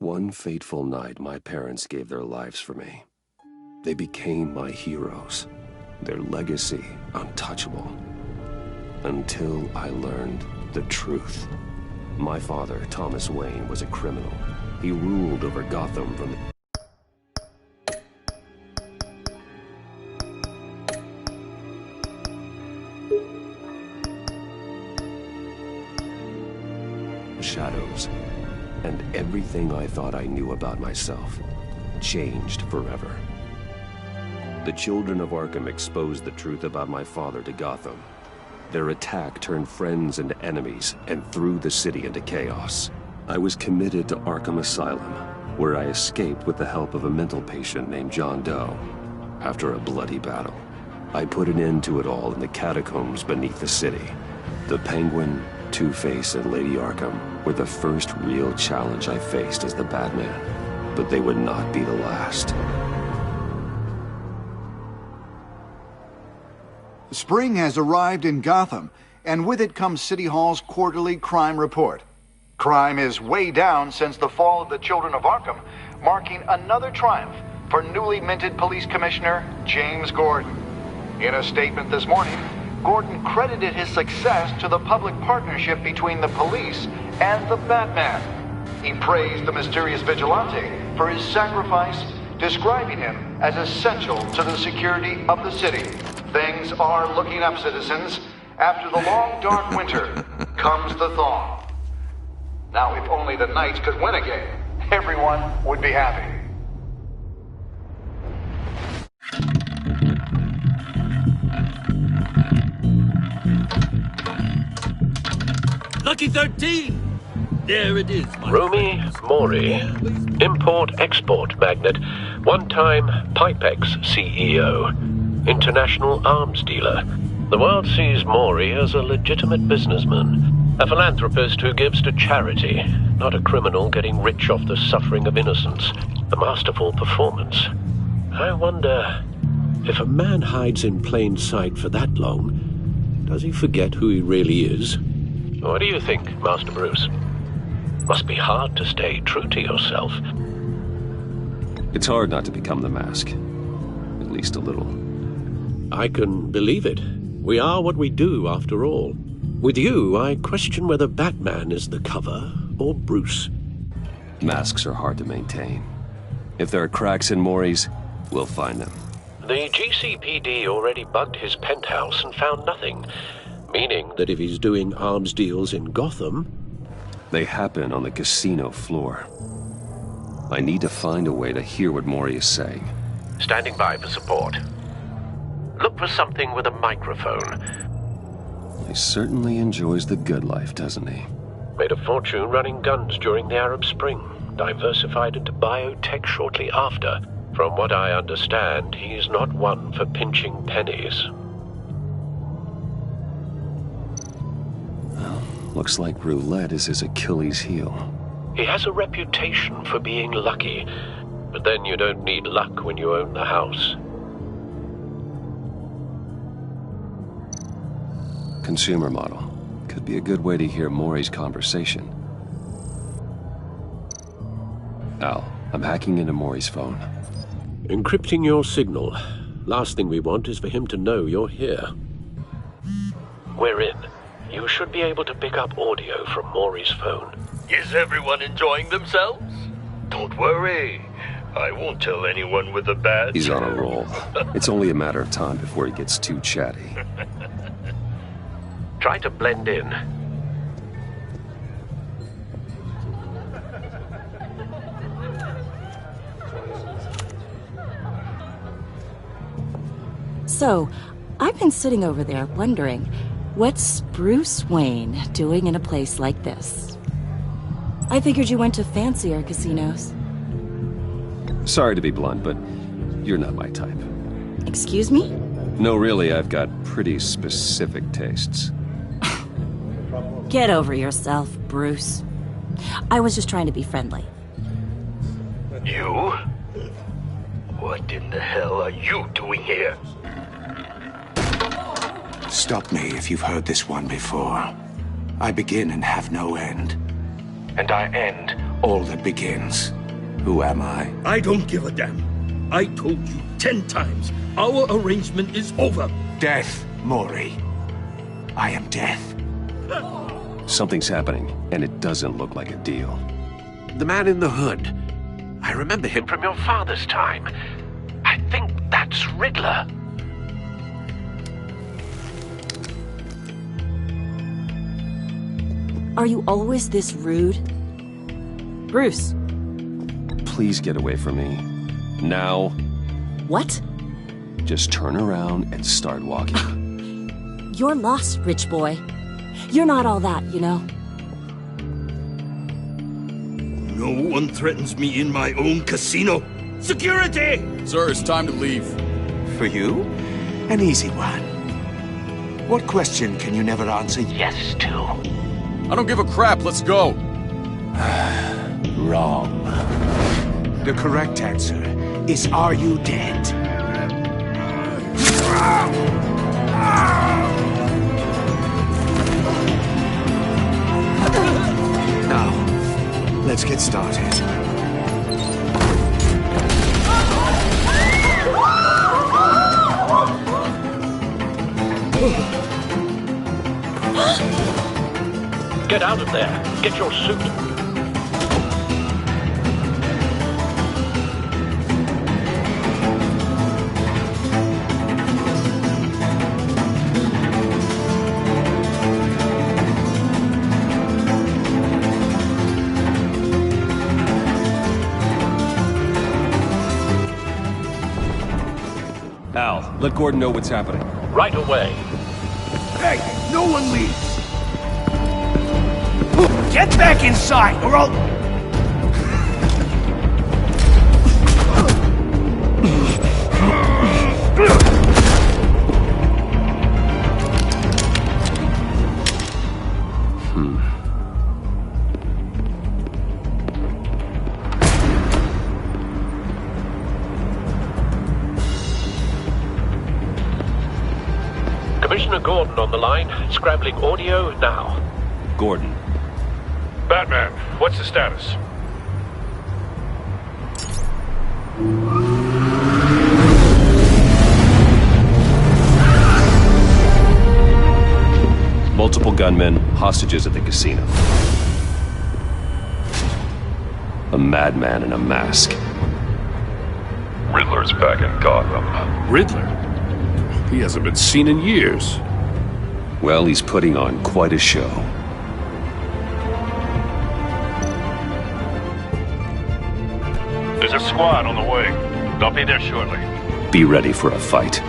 One fateful night, my parents gave their lives for me. They became my heroes, their legacy untouchable. Until I learned the truth. My father, Thomas Wayne, was a criminal. He ruled over Gotham from the shadows, and everything I thought I knew about myself changed forever. The children of Arkham exposed the truth about my father to Gotham. Their attack turned friends into enemies and threw the city into chaos. I was committed to Arkham Asylum, where I escaped with the help of a mental patient named John Doe. After a bloody battle, I put an end to it all in the catacombs beneath the city. The Penguin, Two-Face, and Lady Arkham were the first real challenge I faced as the Batman, but they would not be the last. Spring has arrived in Gotham, and with it comes City Hall's quarterly crime report. Crime is way down since the fall of the Children of Arkham, marking another triumph for newly minted Police Commissioner James Gordon. In a statement this morning, Gordon credited his success to the public partnership between the police and the Batman. He praised the mysterious vigilante for his sacrifice, describing him as essential to the security of the city. Things are looking up, citizens. After the long, dark winter comes the thaw. Now, if only the Knights could win a game, everyone would be happy. Lucky 13! There it is, my Rumi Mori, import-export magnate, one-time Pipex CEO, international arms dealer. The world sees Mori as a legitimate businessman, a philanthropist who gives to charity, not a criminal getting rich off the suffering of innocence. A masterful performance. I wonder, if a man hides in plain sight for that long, does he forget who he really is? What do you think, Master Bruce? Must be hard to stay true to yourself. It's hard not to become the Mask. At least a little. I can believe it. We are what we do, after all. With you, I question whether Batman is the cover or Bruce. Masks are hard to maintain. If there are cracks in Mori's, we'll find them. The GCPD already bugged his penthouse and found nothing. Meaning that if he's doing arms deals in Gotham... They happen on the casino floor. I need to find a way to hear what Mori is saying. Standing by for support. Look for something with a microphone. He certainly enjoys the good life, doesn't he? Made a fortune running guns during the Arab Spring. Diversified into biotech shortly after. From what I understand, he's not one for pinching pennies. Looks like roulette is his Achilles heel. He has a reputation for being lucky, but then you don't need luck when you own the house. Consumer model. Could be a good way to hear Mori's conversation. Al, I'm hacking into Mori's phone. Encrypting your signal. Last thing we want is for him to know you're here. We're in. You should be able to pick up audio from Mori's phone. Is everyone enjoying themselves? Don't worry. I won't tell anyone with a badge. He's on a roll. It's only a matter of time before he gets too chatty. Try to blend in. So, I've been sitting over there wondering, what's Bruce Wayne doing in a place like this? I figured you went to fancier casinos. Sorry to be blunt, but you're not my type. Excuse me? No, really, I've got pretty specific tastes. Get over yourself, Bruce. I was just trying to be friendly. You? What in the hell are you doing here? Stop me if you've heard this one before. I begin and have no end. And I end all that begins. Who am I? I don't give a damn. I told you 10 times. Our arrangement is over. Death, Mori. I am death. Something's happening, and it doesn't look like a deal. The man in the hood. I remember him from your father's time. I think that's Riddler. Are you always this rude? Bruce. Please get away from me. Now. What? Just turn around and start walking. You're lost, rich boy. You're not all that, you know. No one threatens me in my own casino. Security! Sir, it's time to leave. For you? An easy one. What question can you never answer yes to? I don't give a crap, let's go. Wrong. The correct answer is, are you dead? Now, let's get started. Get out of there. Get your suit. Al, let Gordon know what's happening. Right away. Hey, no one leaves! Get back inside, or I'll... Commissioner Gordon on the line, scrambling audio now. Gordon. Batman, what's the status? Multiple gunmen, hostages at the casino. A madman in a mask. Riddler's back in Gotham. Riddler? He hasn't been seen in years. Well, he's putting on quite a show. There's a squad on the way. They'll be there shortly. Be ready for a fight.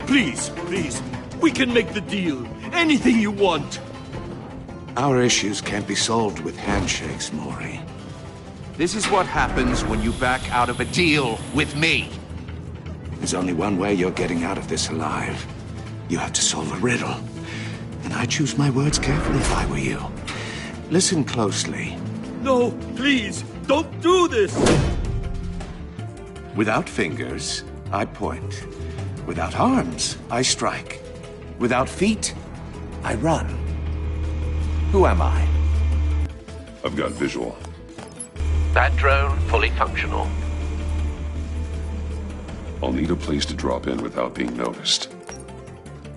Please, please, we can make the deal. Anything you want. Our issues can't be solved with handshakes, Mori. This is what happens when you back out of a deal with me. There's only one way you're getting out of this alive. You have to solve a riddle. And I choose my words carefully if I were you. Listen closely. No, please, don't do this. Without fingers, I point. Without arms, I strike. Without feet, I run. Who am I? I've got visual. That drone fully functional. I'll need a place to drop in without being noticed.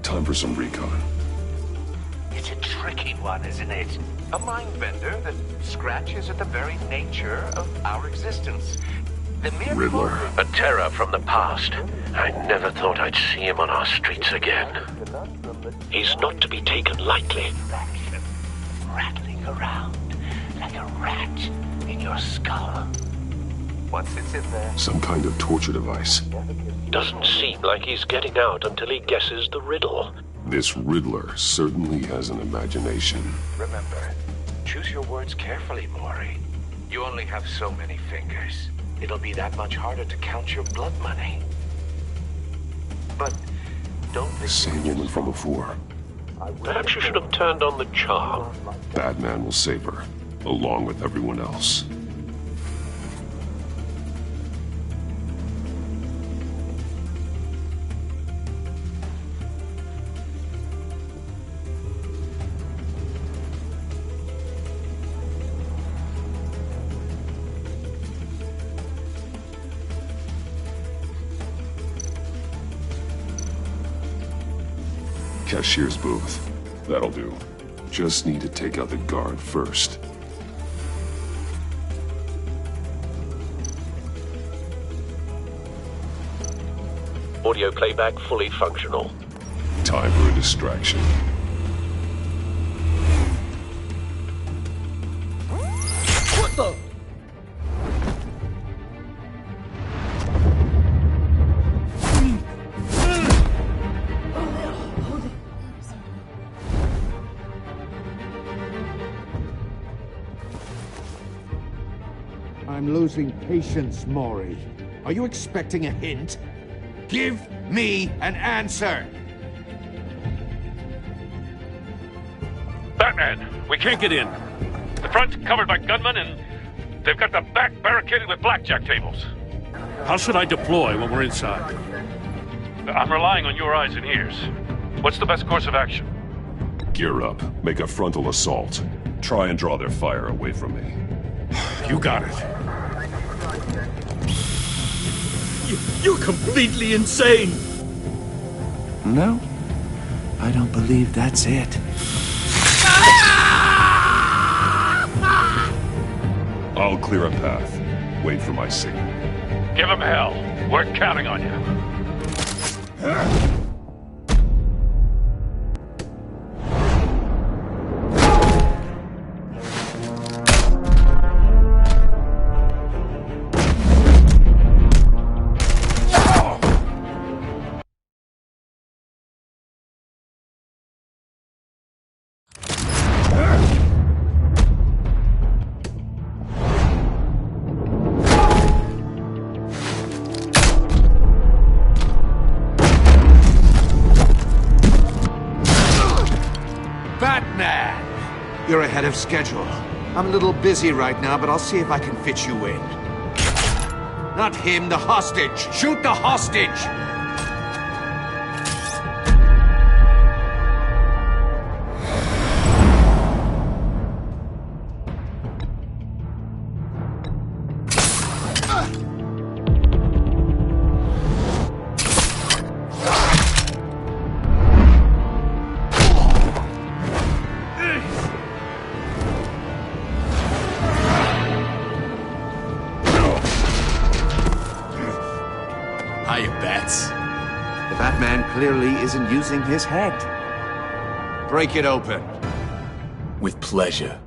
Time for some recon. It's a tricky one, isn't it? A mind bender that scratches at the very nature of our existence. The mere Riddler. A terror from the past. I never thought I'd see him on our streets again. He's not to be taken lightly. Fraction rattling around like a rat in your skull. Once it's in there, Some kind of torture device. Doesn't seem like he's getting out until he guesses the riddle. This Riddler certainly has an imagination. Remember, choose your words carefully, Maury. You only have so many fingers. It'll be that much harder to count your blood money. But don't think... The same woman from before. Perhaps you should have turned on the charm. Batman will save her, along with everyone else. Cashier's booth. That'll do. Just need to take out the guard first. Audio playback fully functional. Time for a distraction. What the? I'm losing patience, Maury. Are you expecting a hint? Give me an answer! Batman, we can't get in. The front's covered by gunmen, and they've got the back barricaded with blackjack tables. How should I deploy when we're inside? I'm relying on your eyes and ears. What's the best course of action? Gear up. Make a frontal assault. Try and draw their fire away from me. You got it. You're completely insane! No, I don't believe that's it. I'll clear a path. Wait for my signal. Give him hell. We're counting on you. You're ahead of schedule. I'm a little busy right now, but I'll see if I can fit you in. Not him, the hostage! Shoot the hostage! The Batman clearly isn't using his head. Break it open. With pleasure.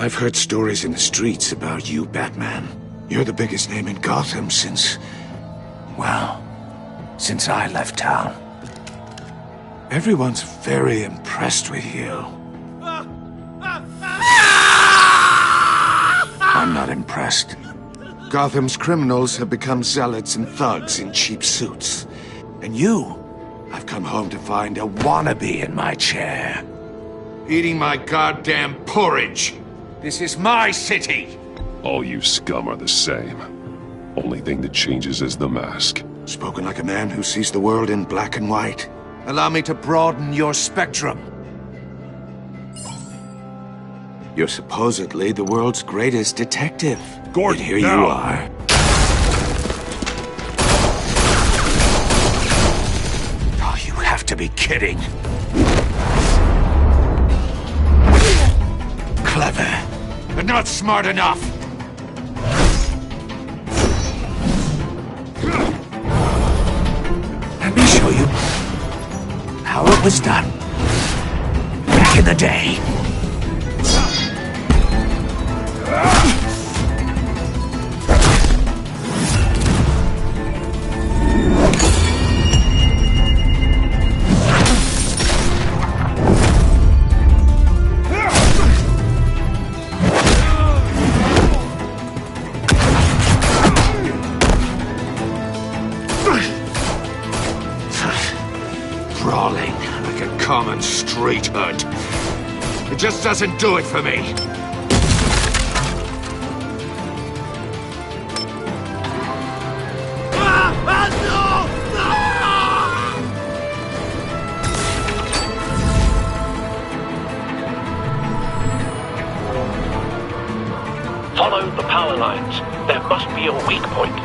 I've heard stories in the streets about you, Batman. You're the biggest name in Gotham since I left town. Everyone's very impressed with you. I'm not impressed. Gotham's criminals have become zealots and thugs in cheap suits. And I've come home to find a wannabe in my chair. Eating my goddamn porridge. This is my city! All you scum are the same. Only thing that changes is the mask. Spoken like a man who sees the world in black and white. Allow me to broaden your spectrum. You're supposedly the world's greatest detective. Gordon, and here now. you are. kidding. Clever, but not smart enough. Let me show you how it was done back in the day. Brawling like a common street hood. It just doesn't do it for me. Follow the power lines. There must be a weak point.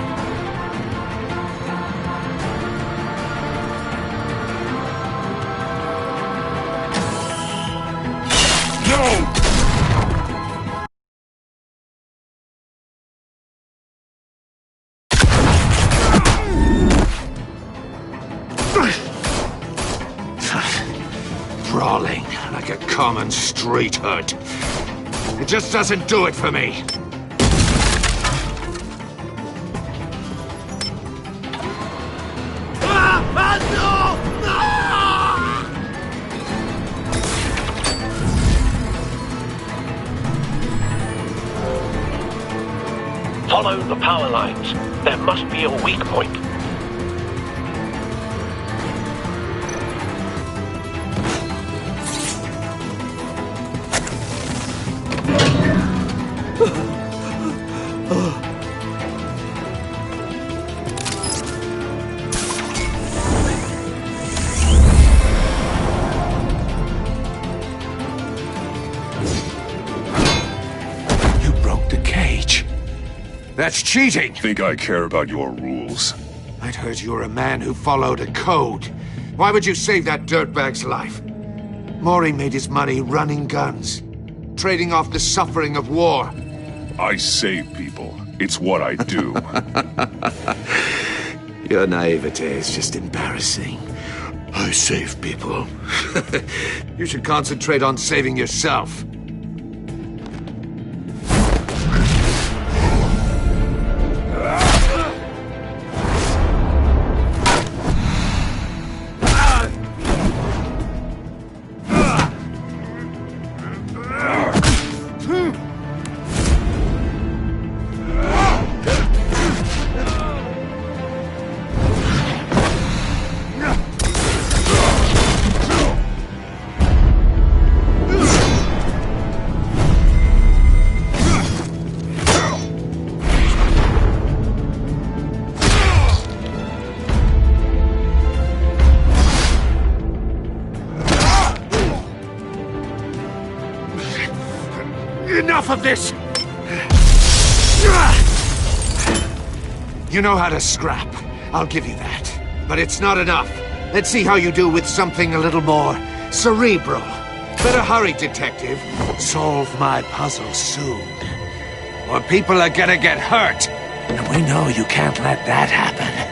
Brawling like a common street hood. It just doesn't do it for me. Follow the power lines. There must be a weak point. You broke the cage. That's cheating! Think I care about your rules? I'd heard you were a man who followed a code. Why would you save that dirtbag's life? Mori made his money running guns, trading off the suffering of war. I save people. It's what I do. Your naivete is just embarrassing. I save people. You should concentrate on saving yourself. Enough of this! You know how to scrap. I'll give you that. But it's not enough. Let's see how you do with something a little more cerebral. Better hurry, detective. Solve my puzzle soon. Or people are gonna get hurt. And we know you can't let that happen.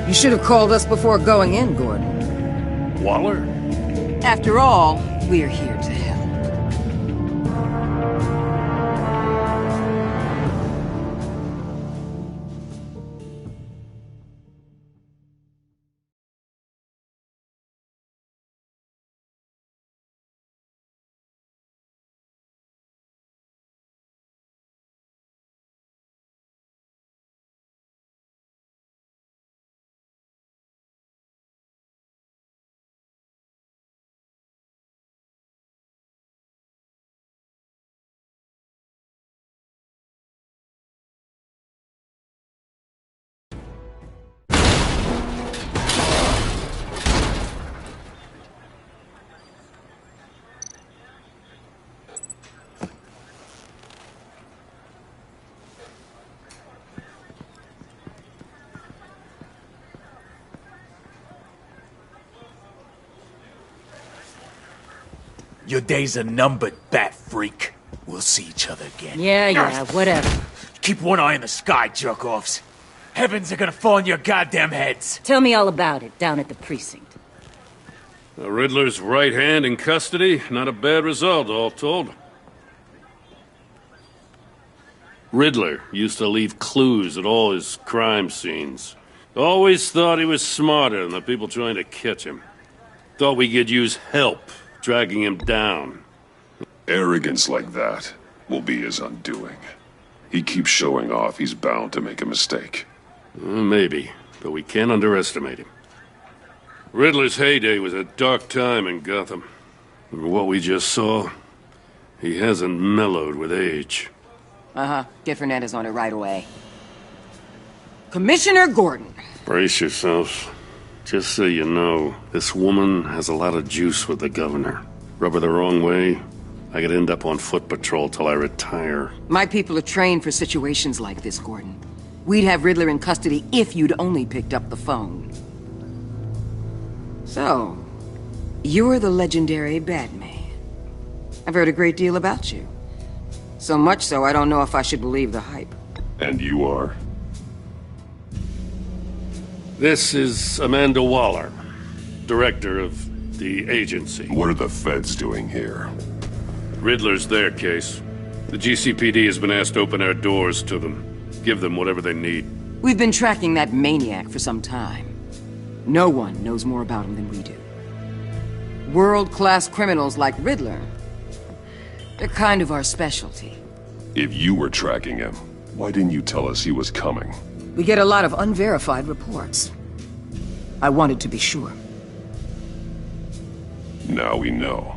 You should have called us before going in, Gordon. Waller? After all, we're here to help. Your days are numbered, bat freak. We'll see each other again. Yeah, whatever. Keep one eye in the sky, jerk-offs. Heavens are gonna fall on your goddamn heads. Tell me all about it down at the precinct. The Riddler's right hand in custody. Not a bad result, all told. Riddler used to leave clues at all his crime scenes. Always thought he was smarter than the people trying to catch him. Thought we could use help dragging him down. Arrogance like that will be his undoing. He keeps showing off, he's bound to make a mistake. Maybe, but we can't underestimate him. Riddler's heyday was a dark time in Gotham. From what we just saw, he hasn't mellowed with age. Get Fernandez on it right away. Commissioner Gordon. Brace yourselves. Just so you know, this woman has a lot of juice with the governor. Rub her the wrong way, I could end up on foot patrol till I retire. My people are trained for situations like this, Gordon. We'd have Riddler in custody if you'd only picked up the phone. So, you're the legendary Batman. I've heard a great deal about you. So much so, I don't know if I should believe the hype. And you are? This is Amanda Waller, director of the agency. What are the feds doing here? Riddler's their case. The GCPD has been asked to open our doors to them. Give them whatever they need. We've been tracking that maniac for some time. No one knows more about him than we do. World-class criminals like Riddler, they're kind of our specialty. If you were tracking him, why didn't you tell us he was coming? We get a lot of unverified reports. I wanted to be sure. Now we know.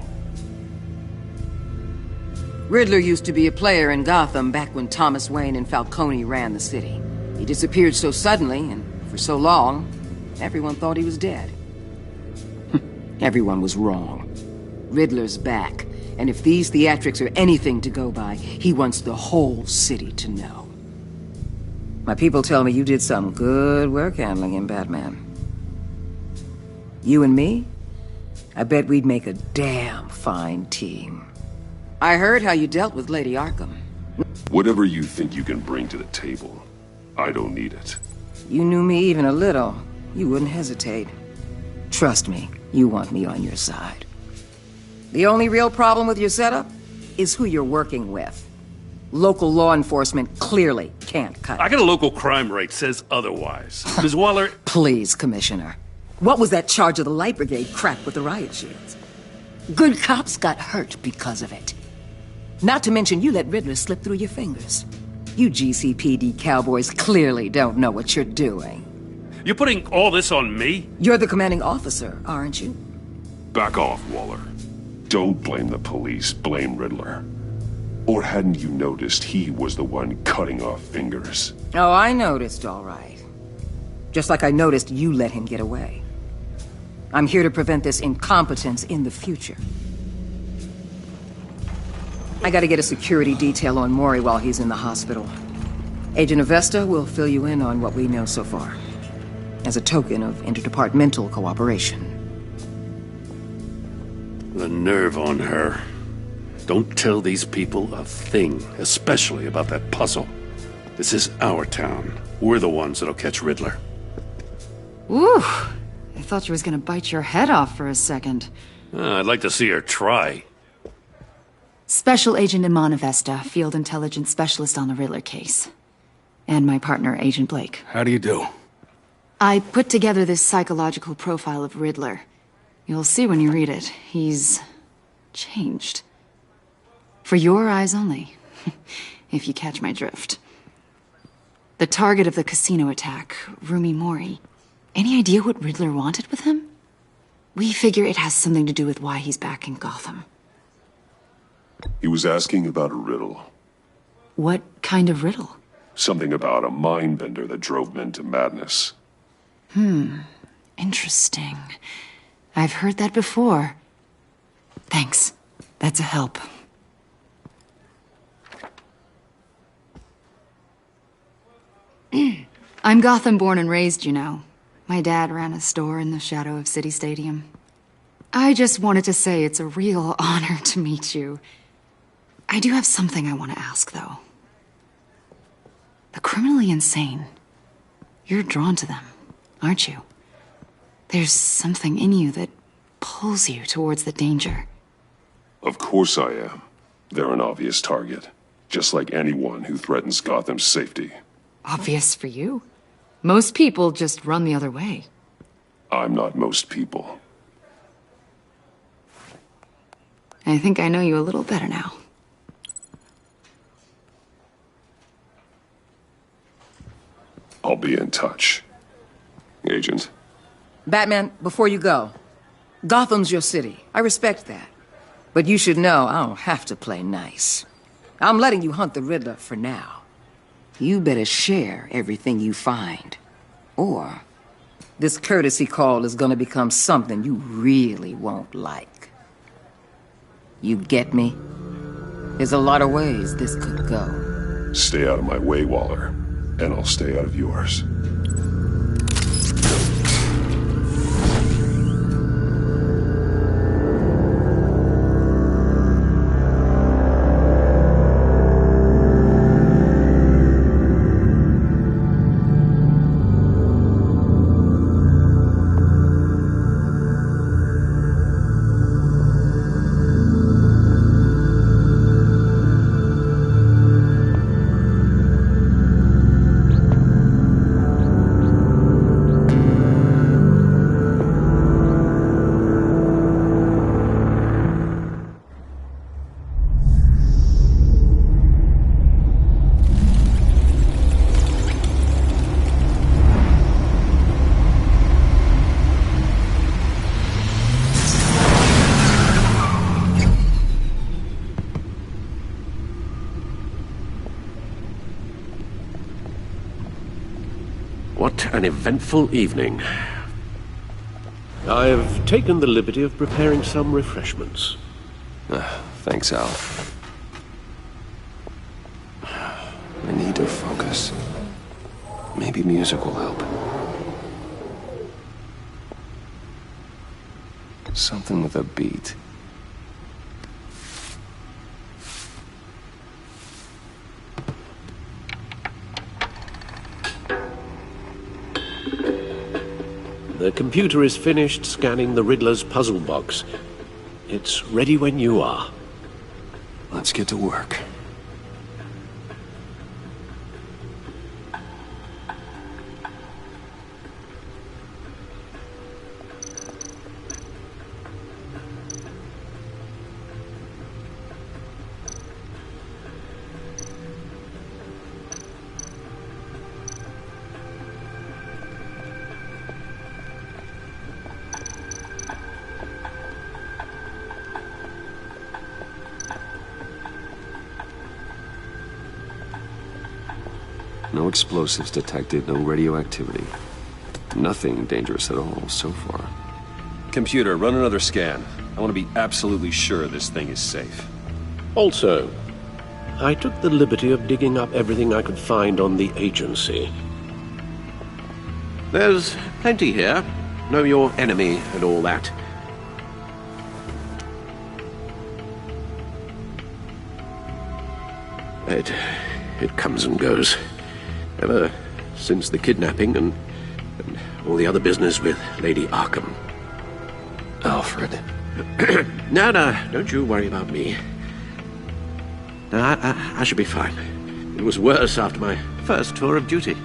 Riddler used to be a player in Gotham back when Thomas Wayne and Falcone ran the city. He disappeared so suddenly and for so long, everyone thought he was dead. Everyone was wrong. Riddler's back, and if these theatrics are anything to go by, he wants the whole city to know. My people tell me you did some good work handling him, Batman. You and me? I bet we'd make a damn fine team. I heard how you dealt with Lady Arkham. Whatever you think you can bring to the table, I don't need it. You knew me even a little, you wouldn't hesitate. Trust me, you want me on your side. The only real problem with your setup is who you're working with. Local law enforcement clearly can't cut it. I got a local crime rate says otherwise. Ms. Waller... Please, Commissioner. What was that charge of the Light Brigade crap with the riot shields? Good cops got hurt because of it. Not to mention you let Riddler slip through your fingers. You GCPD cowboys clearly don't know what you're doing. You're putting all this on me? You're the commanding officer, aren't you? Back off, Waller. Don't blame the police, blame Riddler. Or hadn't you noticed he was the one cutting off fingers? Oh, I noticed, all right. Just like I noticed you let him get away. I'm here to prevent this incompetence in the future. I gotta get a security detail on Maury while he's in the hospital. Agent Avesta will fill you in on what we know so far, as a token of interdepartmental cooperation. The nerve on her. Don't tell these people a thing, especially about that puzzle. This is our town. We're the ones that'll catch Riddler. Ooh, I thought you was gonna bite your head off for a second. I'd like to see her try. Special Agent Iman Avesta, Field Intelligence Specialist on the Riddler case. And my partner, Agent Blake. How do you do? I put together this psychological profile of Riddler. You'll see when you read it. He's changed. For your eyes only, if you catch my drift. The target of the casino attack, Rumi Mori. Any idea what Riddler wanted with him? We figure it has something to do with why he's back in Gotham. He was asking about a riddle. What kind of riddle? Something about a mind-bender that drove men to madness. Interesting. I've heard that before. Thanks. That's a help. I'm Gotham born and raised, you know. My dad ran a store in the shadow of City Stadium. I just wanted to say it's a real honor to meet you. I do have something I want to ask, though. The criminally insane. You're drawn to them, aren't you? There's something in you that pulls you towards the danger. Of course I am. They're an obvious target, just like anyone who threatens Gotham's safety. Obvious for you? Most people just run the other way. I'm not most people. I think I know you a little better now. I'll be in touch. Agent. Batman, before you go, Gotham's your city. I respect that. But you should know I don't have to play nice. I'm letting you hunt the Riddler for now. You better share everything you find. Or this courtesy call is gonna become something you really won't like. You get me? There's a lot of ways this could go. Stay out of my way, Waller, and I'll stay out of yours. What an eventful evening. I've taken the liberty of preparing some refreshments. Thanks, Al. I need to focus. Maybe music will help. Something with a beat. The computer is finished scanning the Riddler's puzzle box. It's ready when you are. Let's get to work. No explosives detected, no radioactivity. Nothing dangerous at all so far. Computer, run another scan. I want to be absolutely sure this thing is safe. Also, I took the liberty of digging up everything I could find on the agency. There's plenty here. Know your enemy and all that. It comes and goes. Ever since the kidnapping and all the other business with Lady Arkham. Alfred. No, don't you worry about me. No, I should be fine. It was worse after my first tour of duty.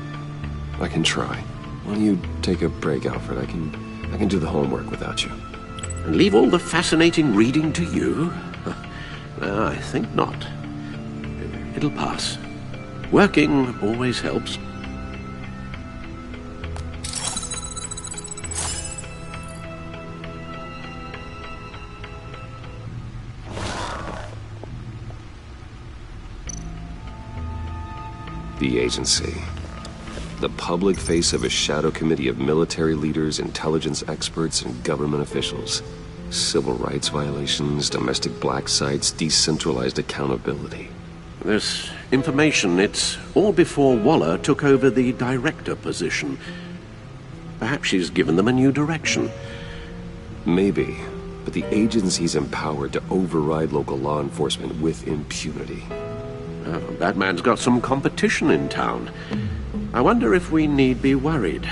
I can try. Why don't you take a break, Alfred? I can do the homework without you. And leave all the fascinating reading to you? No, I think not. It'll pass. Working always helps. The agency. The public face of a shadow committee of military leaders, intelligence experts, and government officials. Civil rights violations, domestic black sites, decentralized accountability. This information, it's all before Waller took over the director position. Perhaps she's given them a new direction. Maybe. but the agency's empowered to override local law enforcement with impunity. Oh, Batman's got some competition in town. I wonder if we need be worried.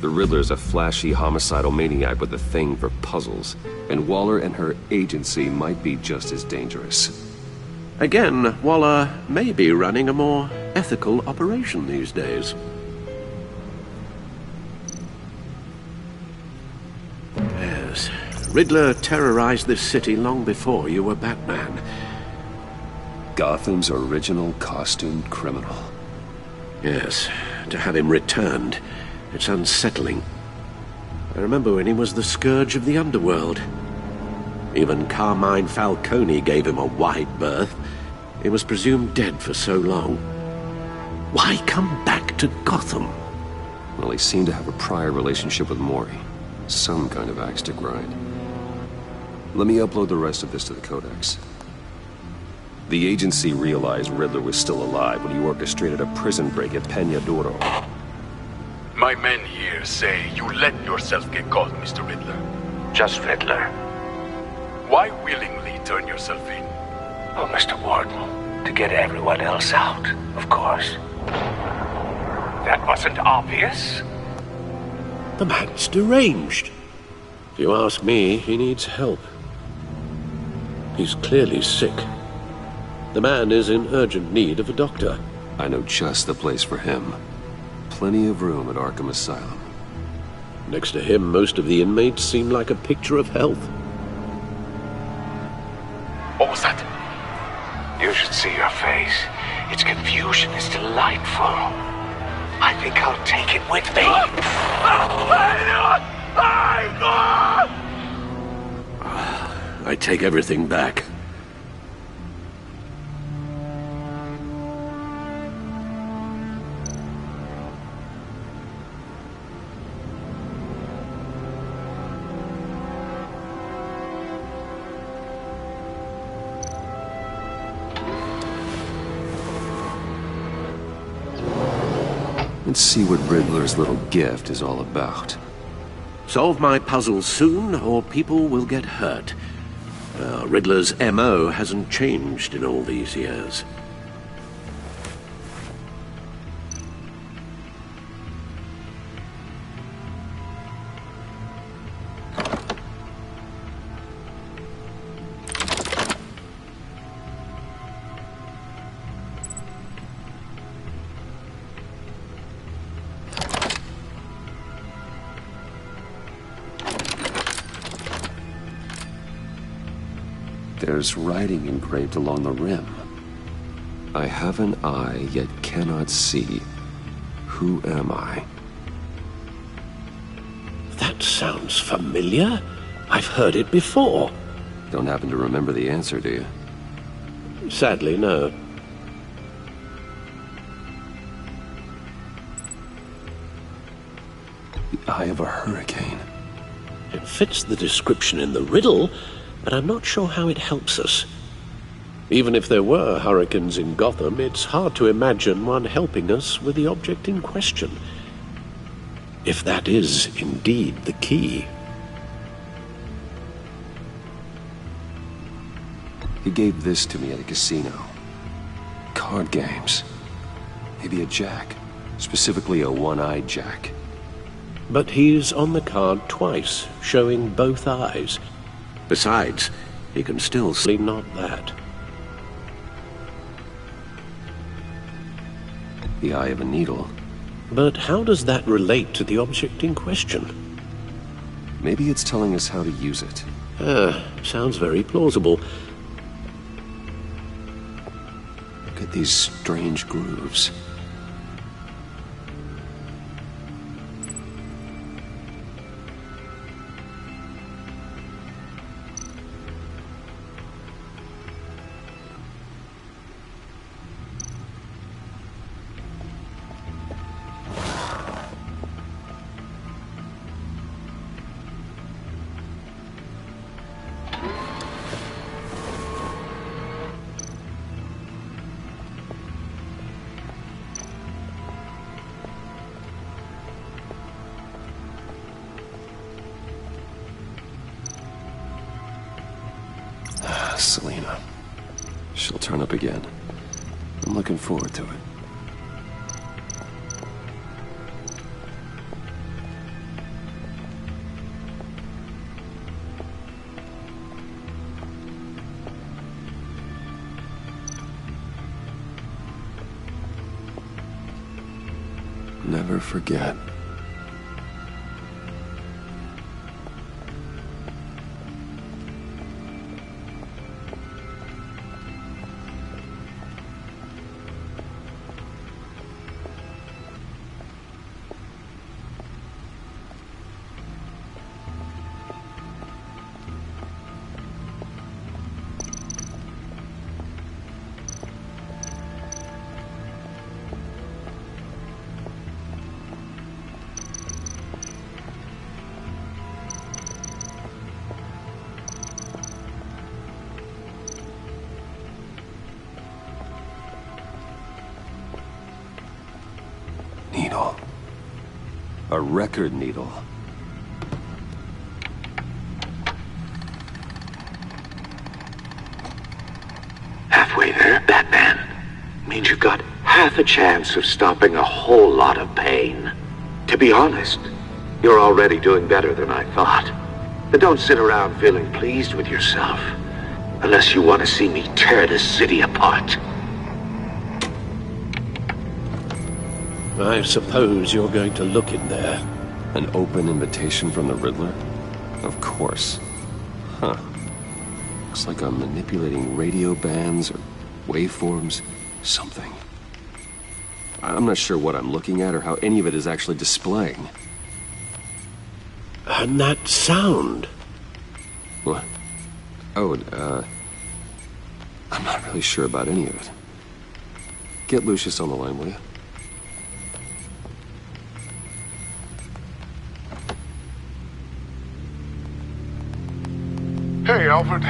The Riddler's a flashy homicidal maniac with a thing for puzzles, and Waller and her agency might be just as dangerous. Again, Waller may be running a more ethical operation these days. Yes, Riddler terrorized this city long before you were Batman. Gotham's original costumed criminal. Yes, to have him returned, it's unsettling. I remember when he was the scourge of the underworld. Even Carmine Falcone gave him a wide berth. He was presumed dead for so long. Why come back to Gotham? Well, he seemed to have a prior relationship with Mori. Some kind of axe to grind. Let me upload the rest of this to the Codex. The agency realized Riddler was still alive when he orchestrated a prison break at Peñadoro. My men here say you let yourself get caught, Mr. Riddler. Just Riddler. Why willingly turn yourself in? Oh, Mr. Warden, to get everyone else out, of course. That wasn't obvious? The man's deranged. If you ask me, he needs help. He's clearly sick. The man is in urgent need of a doctor. I know just the place for him. Plenty of room at Arkham Asylum. Next to him, most of the inmates seem like a picture of health. What was that? You should see your face. Its confusion is delightful. I think I'll take it with me. I take everything back. Let's see what Riddler's little gift is all about. Solve my puzzles soon, or people will get hurt. Riddler's M.O. hasn't changed in all these years. There's writing engraved along the rim. I have an eye, yet cannot see. Who am I? That sounds familiar. I've heard it before. Don't happen to remember the answer, do you? Sadly, no. The eye of a hurricane. It fits the description in the riddle, but I'm not sure how it helps us. Even if there were hurricanes in Gotham, it's hard to imagine one helping us with the object in question. If that is indeed the key. He gave this to me at a casino. Card games. Maybe a jack. Specifically a one-eyed jack. But he's on the card twice, showing both eyes. Besides, he can still see not that. The eye of a needle. But how does that relate to the object in question? Maybe it's telling us how to use it. Sounds very plausible. Look at these strange grooves. up again. I'm looking forward to it. Never forget. Needle. A record needle. Halfway there, Batman. Means you've got half a chance of stopping a whole lot of pain. To be honest, you're already doing better than I thought. But don't sit around feeling pleased with yourself. Unless you want to see me tear this city apart. I suppose you're going to look in there. An open invitation from the Riddler? Of course. Huh. Looks like I'm manipulating radio bands or waveforms. Something. I'm not sure what I'm looking at or how any of it is actually displaying. And that sound. What? Oh, I'm not really sure about any of it. Get Lucius on the line, will you? Hey, Alfred.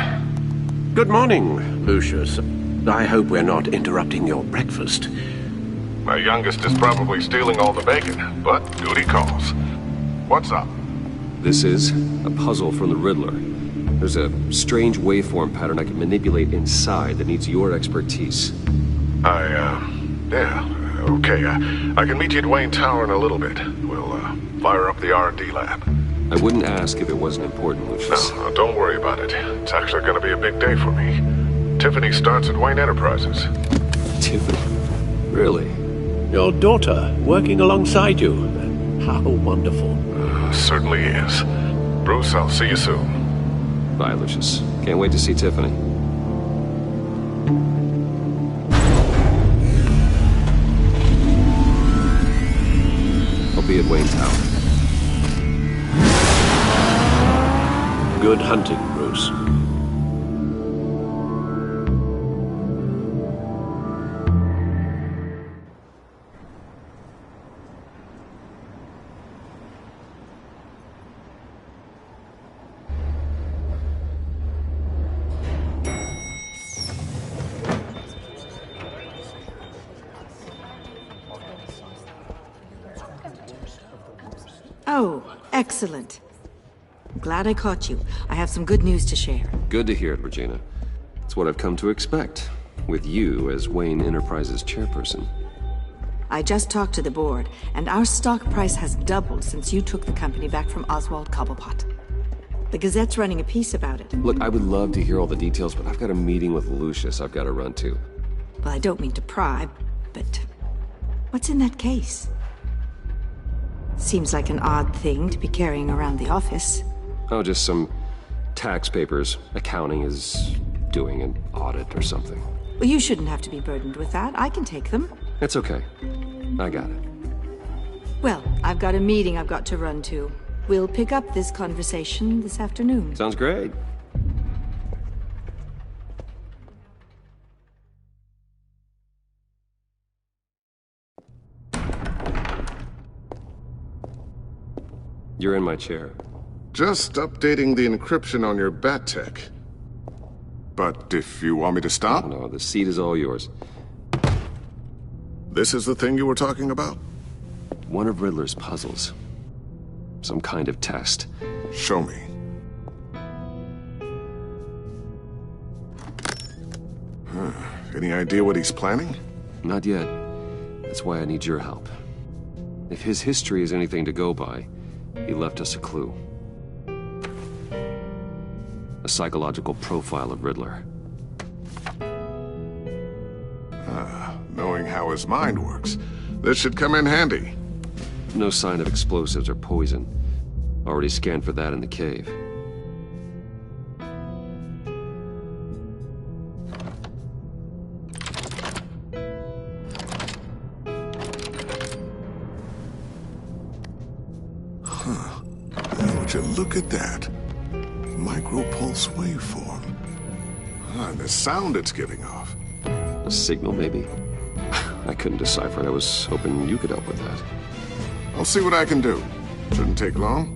Good morning, Lucius. I hope we're not interrupting your breakfast. My youngest is probably stealing all the bacon, but duty calls. What's up? This is a puzzle from the Riddler. There's a strange waveform pattern I can manipulate inside that needs your expertise. Yeah, okay. I can meet you at Wayne Tower in a little bit. We'll, fire up the R&D lab. I wouldn't ask if it wasn't important, Lucius. No, don't worry about it. It's actually gonna be a big day for me. Tiffany starts at Wayne Enterprises. Tiffany? Really? Your daughter, working alongside you. How wonderful. Certainly is. Bruce, I'll see you soon. Bye, Lucius. Can't wait to see Tiffany. I'll be at Wayne Tower. Good hunting, Bruce. Oh, excellent. Glad I caught you. I have some good news to share. Good to hear it, Regina. It's what I've come to expect, with you as Wayne Enterprises chairperson. I just talked to the board, and our stock price has doubled since you took the company back from Oswald Cobblepot. The Gazette's running a piece about it. Look, I would love to hear all the details, but I've got a meeting with Lucius I've got to run to. Well, I don't mean to pry, but what's in that case? Seems like an odd thing to be carrying around the office. Oh, just some tax papers. Accounting is doing an audit or something. Well, you shouldn't have to be burdened with that. I can take them. It's okay. I got it. Well, I've got a meeting I've got to run to. We'll pick up this conversation this afternoon. Sounds great. You're in my chair. Just updating the encryption on your bat tech. But if you want me to stop? No, the seat is all yours. This is the thing you were talking about? One of Riddler's puzzles. Some kind of test. Show me. It Any idea what he's planning? Not yet. That's why I need your help. If his history is anything to go by, he left us a clue. A psychological profile of Riddler. Knowing how his mind works, this should come in handy. No sign of explosives or poison. Already scanned for that in the cave. Would you look at that? Micropulse waveform. And the sound it's giving off. A signal, maybe? I couldn't decipher it. I was hoping you could help with that. I'll see what I can do. Shouldn't take long.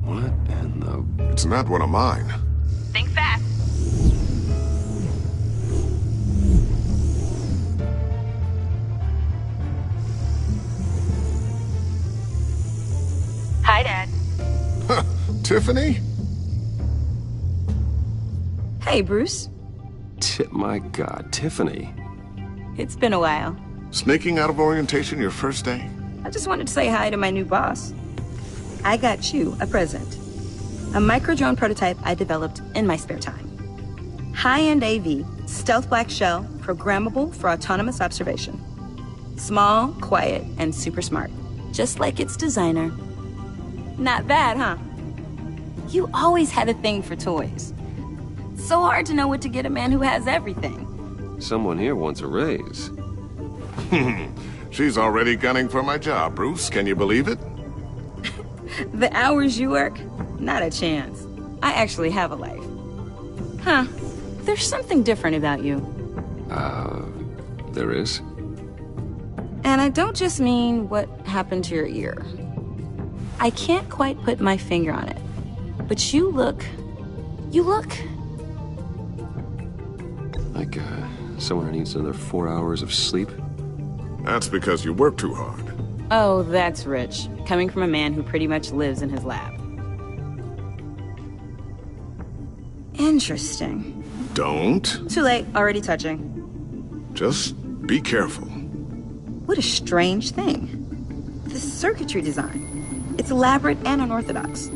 What in the... It's not one of mine. Think fast. Hi, Dad. Tiffany? Hey, Bruce. My God, Tiffany. It's been a while. Sneaking out of orientation your first day? I just wanted to say hi to my new boss. I got you a present. A micro-drone prototype I developed in my spare time. High-end AV, stealth black shell, programmable for autonomous observation. Small, quiet, and super smart. Just like its designer. Not bad, huh? You always had a thing for toys. So hard to know what to get a man who has everything. Someone here wants a raise. She's already gunning for my job, Bruce. Can you believe it? The hours you work? Not a chance. I actually have a life. Huh. There's something different about you. There is? And I don't just mean what happened to your ear. I can't quite put my finger on it. But you look... Like, someone who needs another 4 hours of sleep? That's because you work too hard. Oh, that's rich. Coming from a man who pretty much lives in his lab. Interesting. Don't. Too late. Already touching. Just be careful. What a strange thing. The circuitry design. It's elaborate and unorthodox.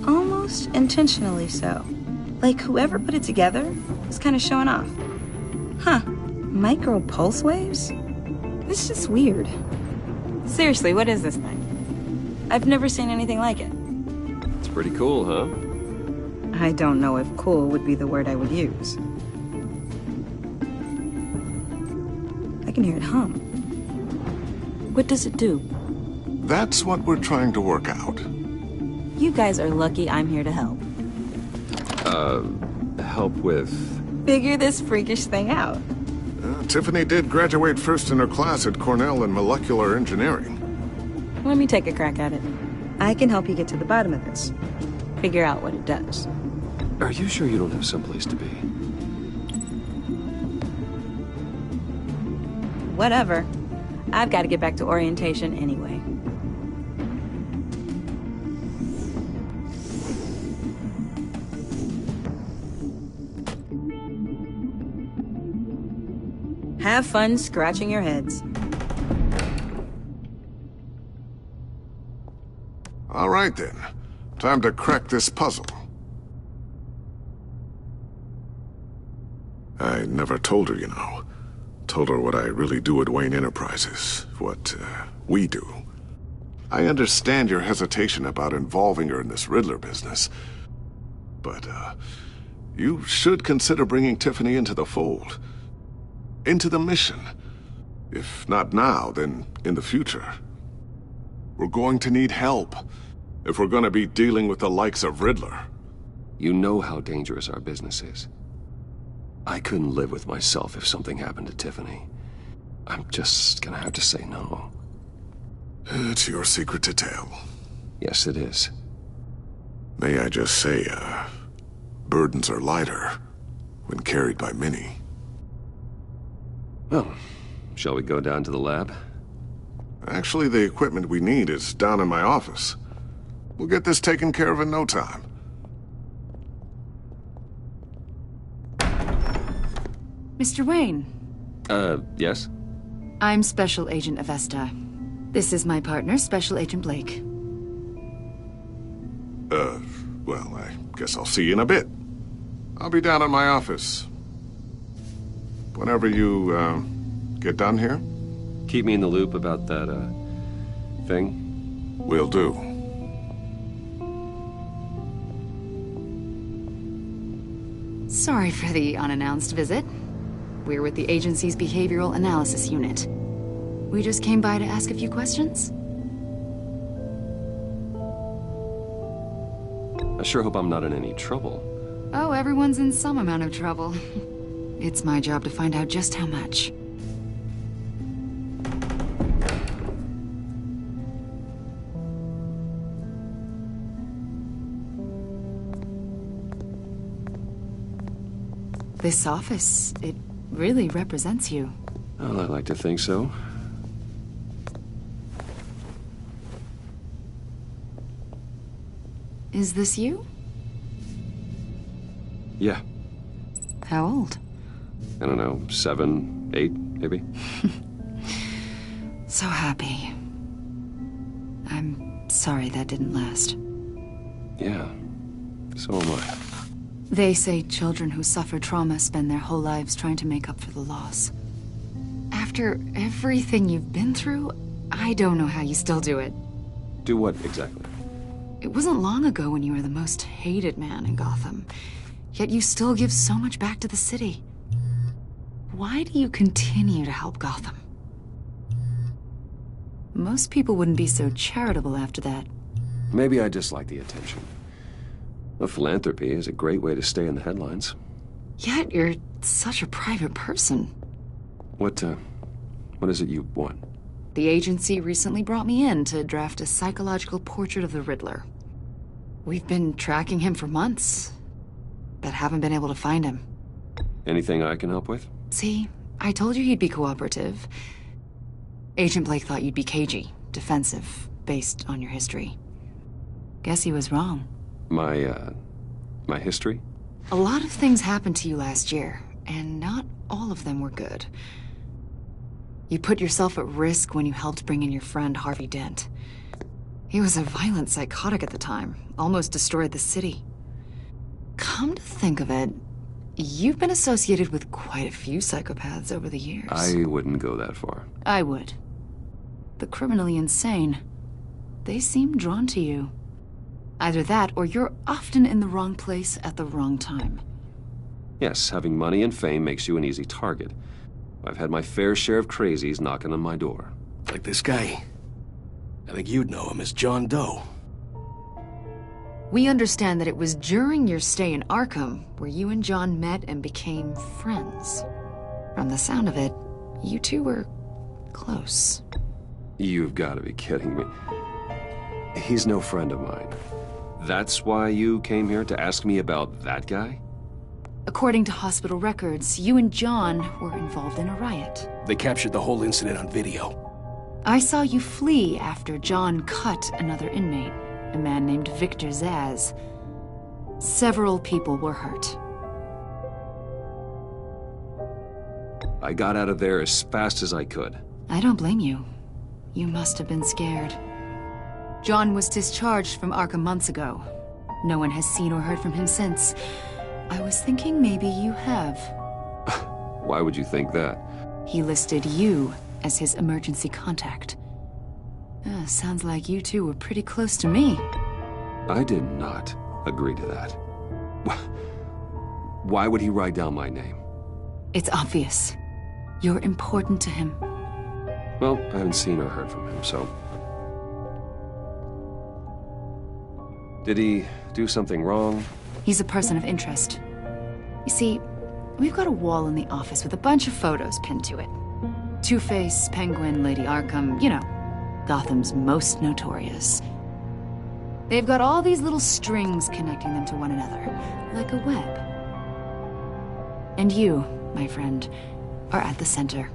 Almost intentionally so. Like whoever put it together is kind of showing off. Huh. Micro pulse waves? It's just weird. Seriously, what is this thing? I've never seen anything like it. It's pretty cool, huh? I don't know if cool would be the word I would use. I can hear it hum. What does it do? That's what we're trying to work out. You guys are lucky I'm here to help. Help with... Figure this freakish thing out. Tiffany did graduate first in her class at Cornell in molecular engineering. Let me take a crack at it. I can help you get to the bottom of this. Figure out what it does. Are you sure you don't have someplace to be? Whatever. I've got to get back to orientation anyway. Have fun scratching your heads. All right, then. Time to crack this puzzle. I never told her, you know. Told her what I really do at Wayne Enterprises. What, we do. I understand your hesitation about involving her in this Riddler business. But, you should consider bringing Tiffany into the fold. Into the mission. If not now, then in the future. We're going to need help if we're going to be dealing with the likes of Riddler. You know how dangerous our business is. I couldn't live with myself if something happened to Tiffany. I'm just gonna have to say no. It's your secret to tell. Yes, it is. May I just say, burdens are lighter when carried by many. Well, shall we go down to the lab? Actually, the equipment we need is down in my office. We'll get this taken care of in no time. Mr. Wayne. Yes? I'm Special Agent Avesta. This is my partner, Special Agent Blake. Well, I guess I'll see you in a bit. I'll be down at my office. Whenever you, get done here? Keep me in the loop about that, thing? Will do. Sorry for the unannounced visit. We're with the agency's Behavioral Analysis Unit. We just came by to ask a few questions. I sure hope I'm not in any trouble. Oh, everyone's in some amount of trouble. It's my job to find out just how much. This office, it really represents you. Well, I like to think so. Is this you? Yeah. How old? I don't know, 7, 8, maybe? So happy. I'm sorry that didn't last. Yeah, so am I. They say children who suffer trauma spend their whole lives trying to make up for the loss. After everything you've been through, I don't know how you still do it. Do what exactly? It wasn't long ago when you were the most hated man in Gotham, yet you still give so much back to the city. Why do you continue to help Gotham? Most people wouldn't be so charitable after that. Maybe I just like the attention. The philanthropy is a great way to stay in the headlines. Yet you're such a private person. What is it you want? The agency recently brought me in to draft a psychological portrait of the Riddler. We've been tracking him for months, but haven't been able to find him. Anything I can help with? See, I told you he'd be cooperative. Agent Blake thought you'd be cagey, defensive, based on your history. Guess he was wrong. My history? A lot of things happened to you last year, and not all of them were good. You put yourself at risk when you helped bring in your friend Harvey Dent. He was a violent psychotic at the time, almost destroyed the city. Come to think of it, you've been associated with quite a few psychopaths over the years. I wouldn't go that far. I would. The criminally insane. They seem drawn to you. Either that, or you're often in the wrong place at the wrong time. Yes, having money and fame makes you an easy target. I've had my fair share of crazies knocking on my door. Like this guy. I think you'd know him as John Doe. We understand that it was during your stay in Arkham where you and John met and became friends. From the sound of it, you two were close. You've got to be kidding me. He's no friend of mine. That's why you came here to ask me about that guy? According to hospital records, you and John were involved in a riot. They captured the whole incident on video. I saw you flee after John cut another inmate, a man named Victor Zaz. Several people were hurt. I got out of there as fast as I could. I don't blame you. You must have been scared. John was discharged from Arkham months ago. No one has seen or heard from him since. I was thinking maybe you have. Why would you think that? He listed you as his emergency contact. Sounds like you two were pretty close to me. I did not agree to that. Why would he write down my name? It's obvious. You're important to him. Well, I haven't seen or heard from him, so... Did he do something wrong? He's a person of interest. You see, we've got a wall in the office with a bunch of photos pinned to it. Two-Face, Penguin, Lady Arkham, you know, Gotham's most notorious. They've got all these little strings connecting them to one another, like a web. And you, my friend, are at the center.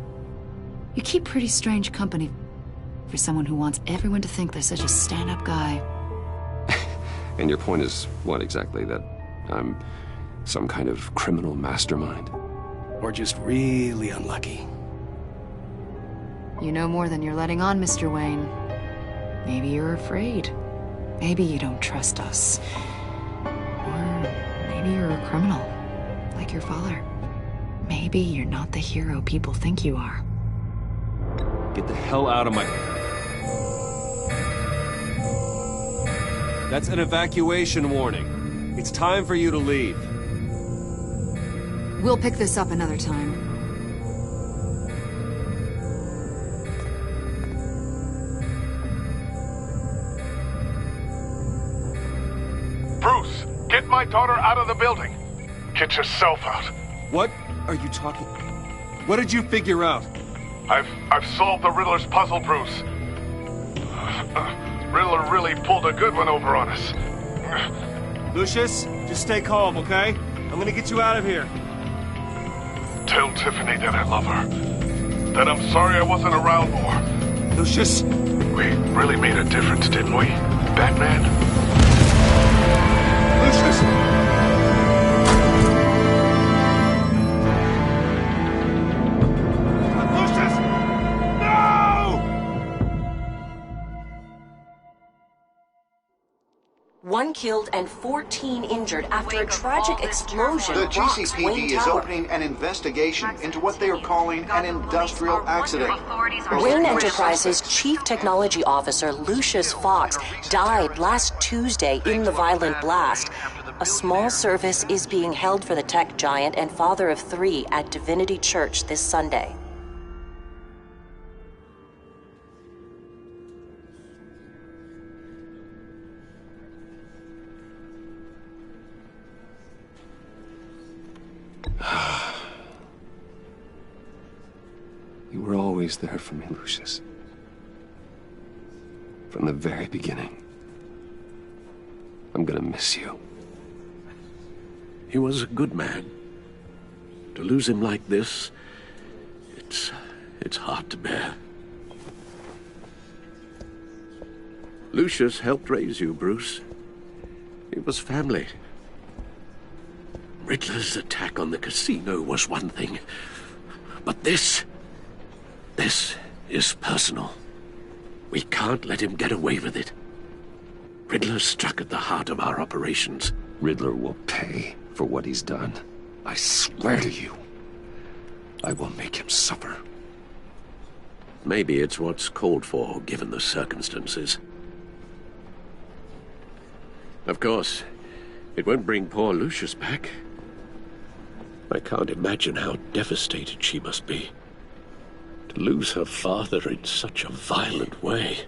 You keep pretty strange company for someone who wants everyone to think they're such a stand-up guy. And your point is what exactly? That I'm some kind of criminal mastermind? Or just really unlucky. You know more than you're letting on, Mr. Wayne. Maybe you're afraid. Maybe you don't trust us. Or maybe you're a criminal, like your father. Maybe you're not the hero people think you are. Get the hell out of my... That's an evacuation warning. It's time for you to leave. We'll pick this up another time. Bruce, get my daughter out of the building. Get yourself out. What are you talking... What did you figure out? I've solved the Riddler's puzzle, Bruce. Riddler really pulled a good one over on us. Lucius, just stay calm, okay? I'm gonna get you out of here. Tell Tiffany that I love her. That I'm sorry I wasn't around more. Lucius! We really made a difference, didn't we, Batman? Lucius! One killed and 14 injured after a tragic explosion. The rocks GCPD Wayne is Tower. opening an investigation into what they are calling an industrial accident. Wayne Enterprises' Chief Technology Officer Lucius Fox died last Tuesday in the violent blast. A small service is being held for the tech giant and father of 3 at Divinity Church this Sunday. You were always there for me, Lucius. From the very beginning. I'm gonna miss you. He was a good man. To lose him like this, it's hard to bear. Lucius helped raise you, Bruce. It was family. Riddler's attack on the casino was one thing, but this is personal. We can't let him get away with it. Riddler struck at the heart of our operations. Riddler will pay for what he's done. I swear to you, I will make him suffer. Maybe it's what's called for, given the circumstances. Of course, it won't bring poor Lucius back. I can't imagine how devastated she must be. To lose her father in such a violent way.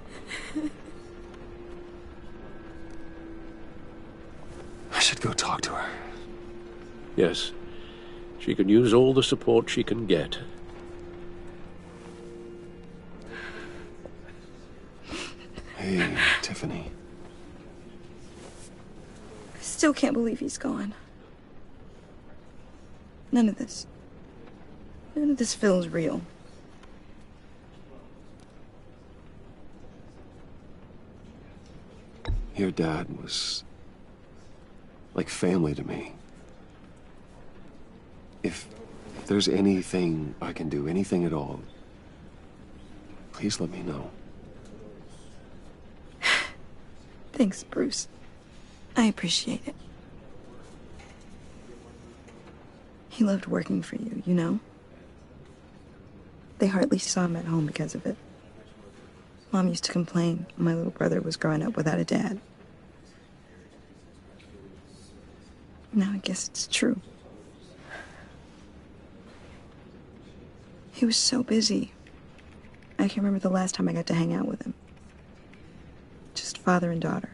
I should go talk to her. Yes, she can use all the support she can get. Hey, Tiffany. I still can't believe he's gone. None of this feels real. Your dad was like family to me. If there's anything I can do, anything at all, please let me know. Thanks, Bruce. I appreciate it. He loved working for you, you know? They hardly saw him at home because of it. Mom used to complain my little brother was growing up without a dad. Now I guess it's true. He was so busy. I can't remember the last time I got to hang out with him. Just father and daughter.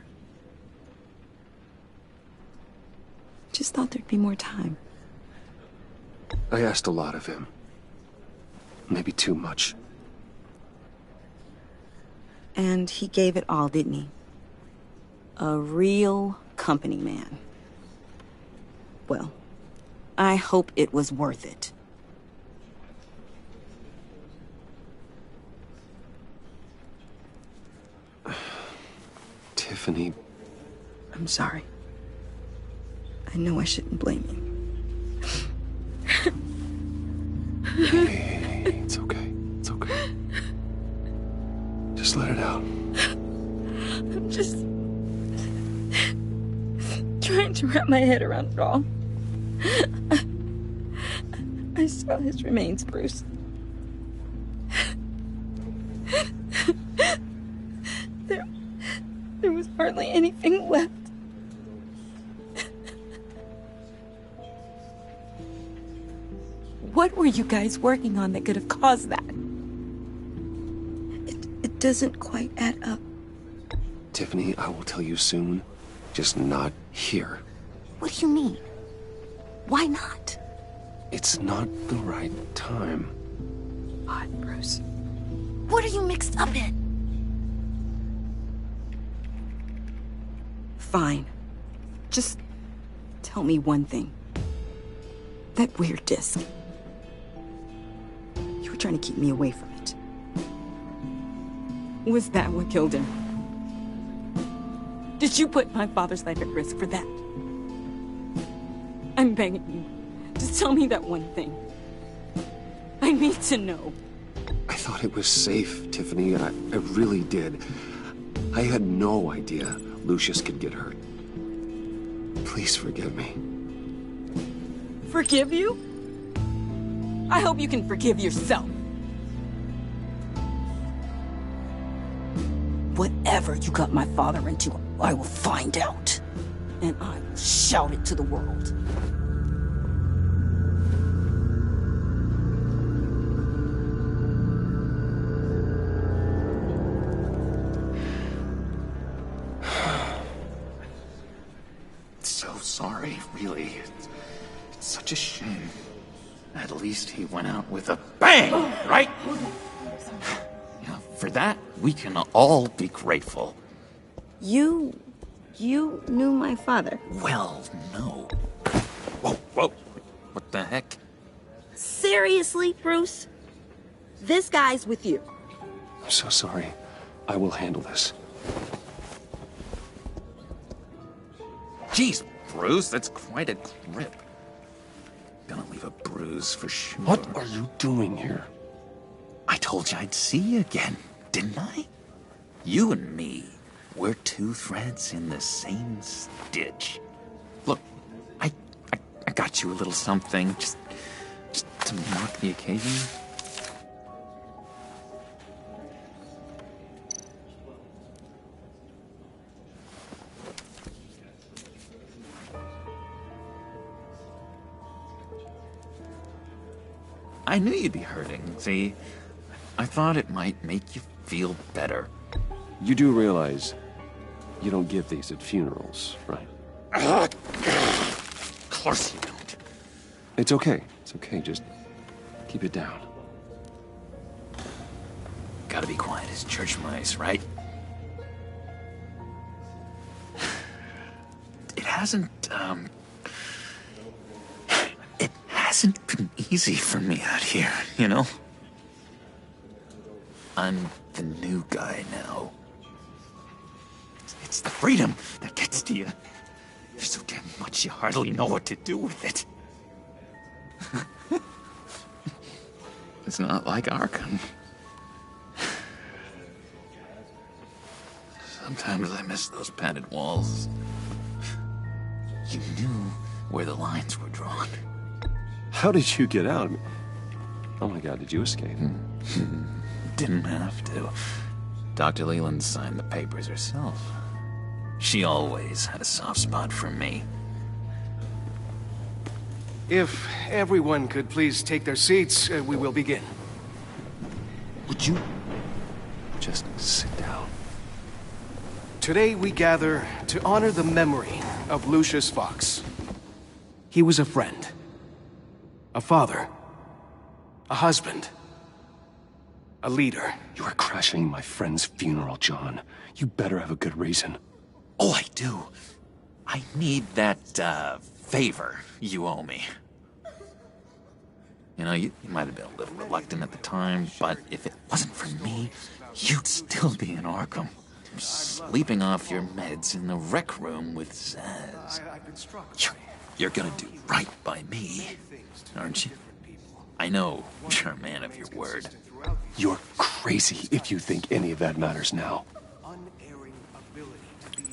Just thought there'd be more time. I asked a lot of him. Maybe too much. And he gave it all, didn't he? A real company man. Well, I hope it was worth it. Tiffany. I'm sorry. I know I shouldn't blame you. Hey, it's okay. It's okay. Just let it out. I'm just trying to wrap my head around it all. I saw his remains, Bruce. There was hardly anything left. What were you guys working on that could have caused that? It doesn't quite add up. Tiffany, I will tell you soon. Just not here. What do you mean? Why not? It's not the right time. Odd, Bruce. What are you mixed up in? Fine. Just tell me one thing. That weird disc. You were trying to keep me away from it. Was that what killed him? Did you put my father's life at risk for that? I'm begging you. Just tell me that one thing. I need to know. I thought it was safe, Tiffany. I really did. I had no idea Lucius could get hurt. Please forgive me. Forgive you? I hope you can forgive yourself. Whatever you got my father into, I will find out. And I will shout it to the world. So sorry, really. It's such a shame. At least he went out with a bang, right? Yeah, for that, we can all be grateful. You knew my father? Well, no. Whoa, whoa. What the heck? Seriously, Bruce? This guy's with you. I'm so sorry. I will handle this. Jeez, Bruce, that's quite a grip. Gonna leave a bruise for sure. What are you doing here? I told you I'd see you again, didn't I? You and me, we're two threads in the same stitch. Look, I got you a little something, just to mark the occasion. I knew you'd be hurting, see? I thought it might make you feel better. You do realize you don't give these at funerals, right? Of course you don't. It's okay. It's okay. Just keep it down. Gotta be quiet as church mice, right? It hasn't been easy for me out here, you know? I'm the new guy now. It's the freedom that gets to you. There's so damn much you hardly know what to do with it. It's not like Arkham. Sometimes I miss those padded walls. You knew where the lines were drawn. How did you get out? Oh my God, did you escape? Didn't have to. Dr. Leland signed the papers herself. She always had a soft spot for me. If everyone could please take their seats, we will begin. Would you just sit down? Today we gather to honor the memory of Lucius Fox. He was a friend, a father, a husband, a leader. You are crashing my friend's funeral, John. You better have a good reason. Oh, I do. I need that, favor you owe me. You know, you might have been a little reluctant at the time, but if it wasn't for me, you'd still be in Arkham. Sleeping off your meds in the rec room with Zaz. You're gonna do right by me, aren't you? I know you're a man of your word. You're crazy if you think any of that matters now.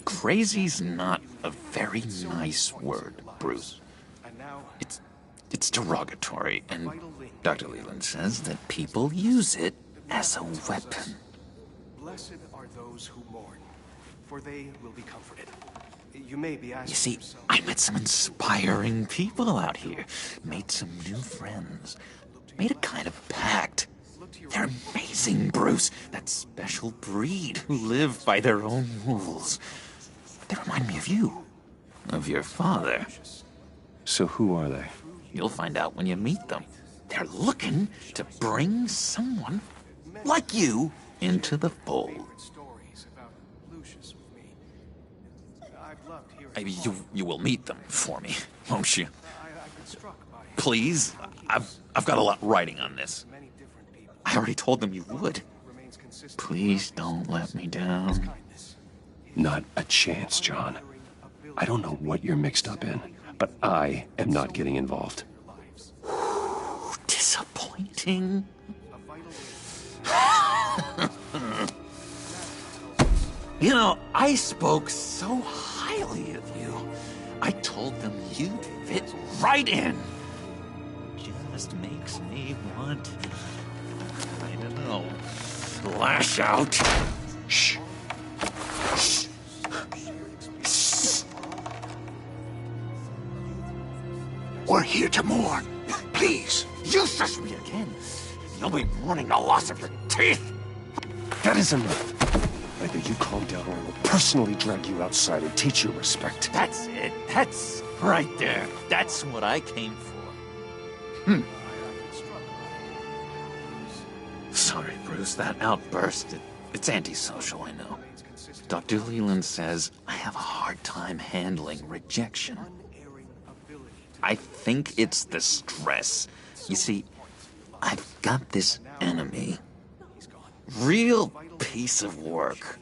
Crazy's not a very nice word, Bruce. It's derogatory, and Dr. Leland says that people use it as a weapon. Blessed are those who mourn, for they will be comforted. You may be asking You see, yourself, I met some inspiring people out here. Made some new friends. Made a kind of pact. They're amazing, Bruce. That special breed who live by their own rules. They remind me of you. Of your father. So who are they? You'll find out when you meet them. They're looking to bring someone like you into the fold. You will meet them for me, won't you? Please? I've got a lot riding on this. I already told them you would. Please don't let me down. Not a chance, John. I don't know what you're mixed up in, but I am not getting involved. Disappointing. You know, I spoke so highly of you. I told them you'd fit right in. Just makes me want, I don't know, lash out. Shh. Shh. Shh. We're here to mourn. Please. You shush me again. You'll be mourning the loss of your teeth. That is enough. Either you calm down or I will personally drag you outside and teach you respect. That's it. That's right there. That's what I came for. Sorry, Bruce. That outburst, it's antisocial, I know. Dr. Leland says I have a hard time handling rejection. I think it's the stress. You see, I've got this enemy. Real piece of work.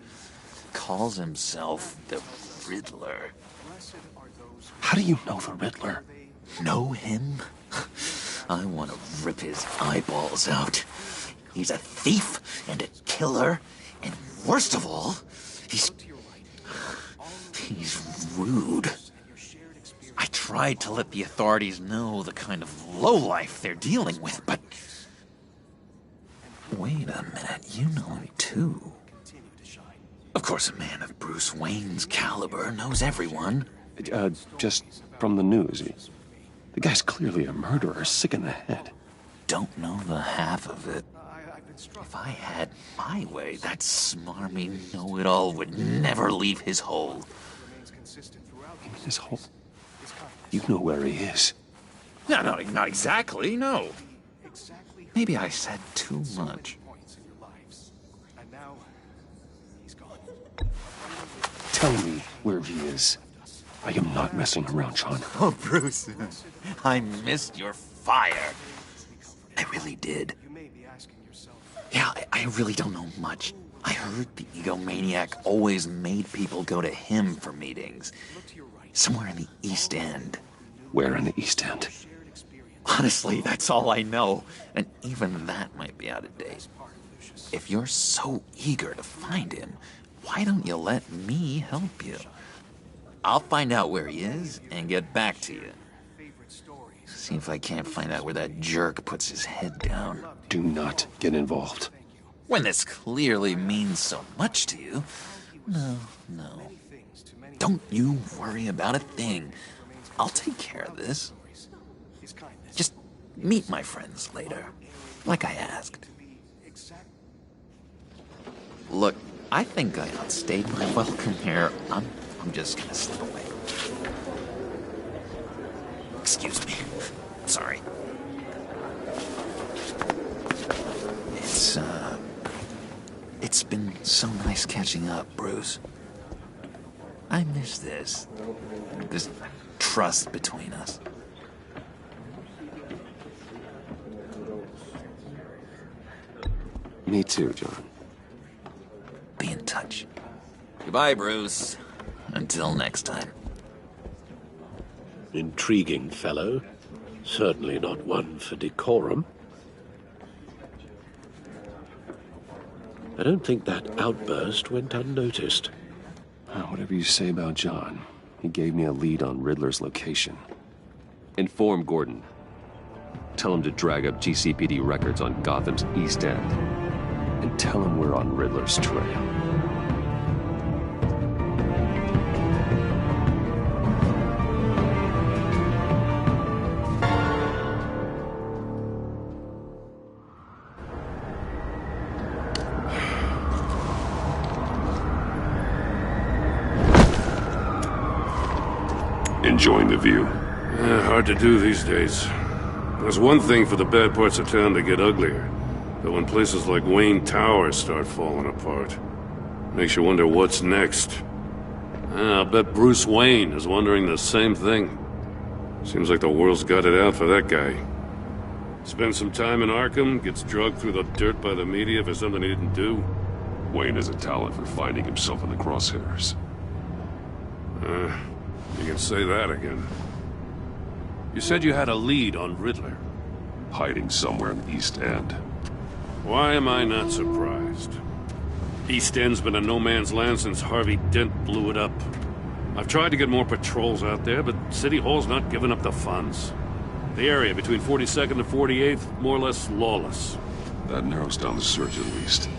Calls himself the Riddler. How do you know the Riddler? Know him? I want to rip his eyeballs out. He's a thief and a killer, and worst of all, he's rude. I tried to let the authorities know the kind of lowlife they're dealing with, but... Wait a minute, you know him too. Of course, a man of Bruce Wayne's caliber knows everyone. Just from the news. The guy's clearly a murderer, sick in the head. Don't know the half of it. If I had my way, that smarmy know-it-all would never leave his hole. His hole? You know where he is. No, not exactly, no. Maybe I said too much. Tell me where he is. I am not messing around, John. Oh, Bruce, I missed your fire. I really did. Yeah, I really don't know much. I heard the egomaniac always made people go to him for meetings. Somewhere in the East End. Where in the East End? Honestly, that's all I know. And even that might be out of date. If you're so eager to find him, why don't you let me help you? I'll find out where he is and get back to you. See if I can't find out where that jerk puts his head down. Do not get involved. When this clearly means so much to you. No. Don't you worry about a thing. I'll take care of this. Just meet my friends later, like I asked. Look, I think I outstayed my welcome here. I'm just gonna slip away. Excuse me. Sorry. It's been so nice catching up, Bruce. I miss this trust between us. Me too, John. Be in touch. Goodbye, Bruce. Until next time. Intriguing fellow. Certainly not one for decorum. I don't think that outburst went unnoticed. Whatever you say about John, he gave me a lead on Riddler's location. Inform Gordon. Tell him to drag up GCPD records on Gotham's East End. And tell him we're on Riddler's trail. Enjoying the view? Hard to do these days. There's one thing for the bad parts of town to get uglier. But when places like Wayne Tower start falling apart, makes you wonder what's next. I'll bet Bruce Wayne is wondering the same thing. Seems like the world's got it out for that guy. Spends some time in Arkham, gets drugged through the dirt by the media for something he didn't do. Wayne has a talent for finding himself in the crosshairs. You can say that again. You said you had a lead on Riddler. Hiding somewhere in the East End. Why am I not surprised? East End's been a no-man's land since Harvey Dent blew it up. I've tried to get more patrols out there, but City Hall's not giving up the funds. The area between 42nd and 48th, more or less lawless. That narrows down the search at least.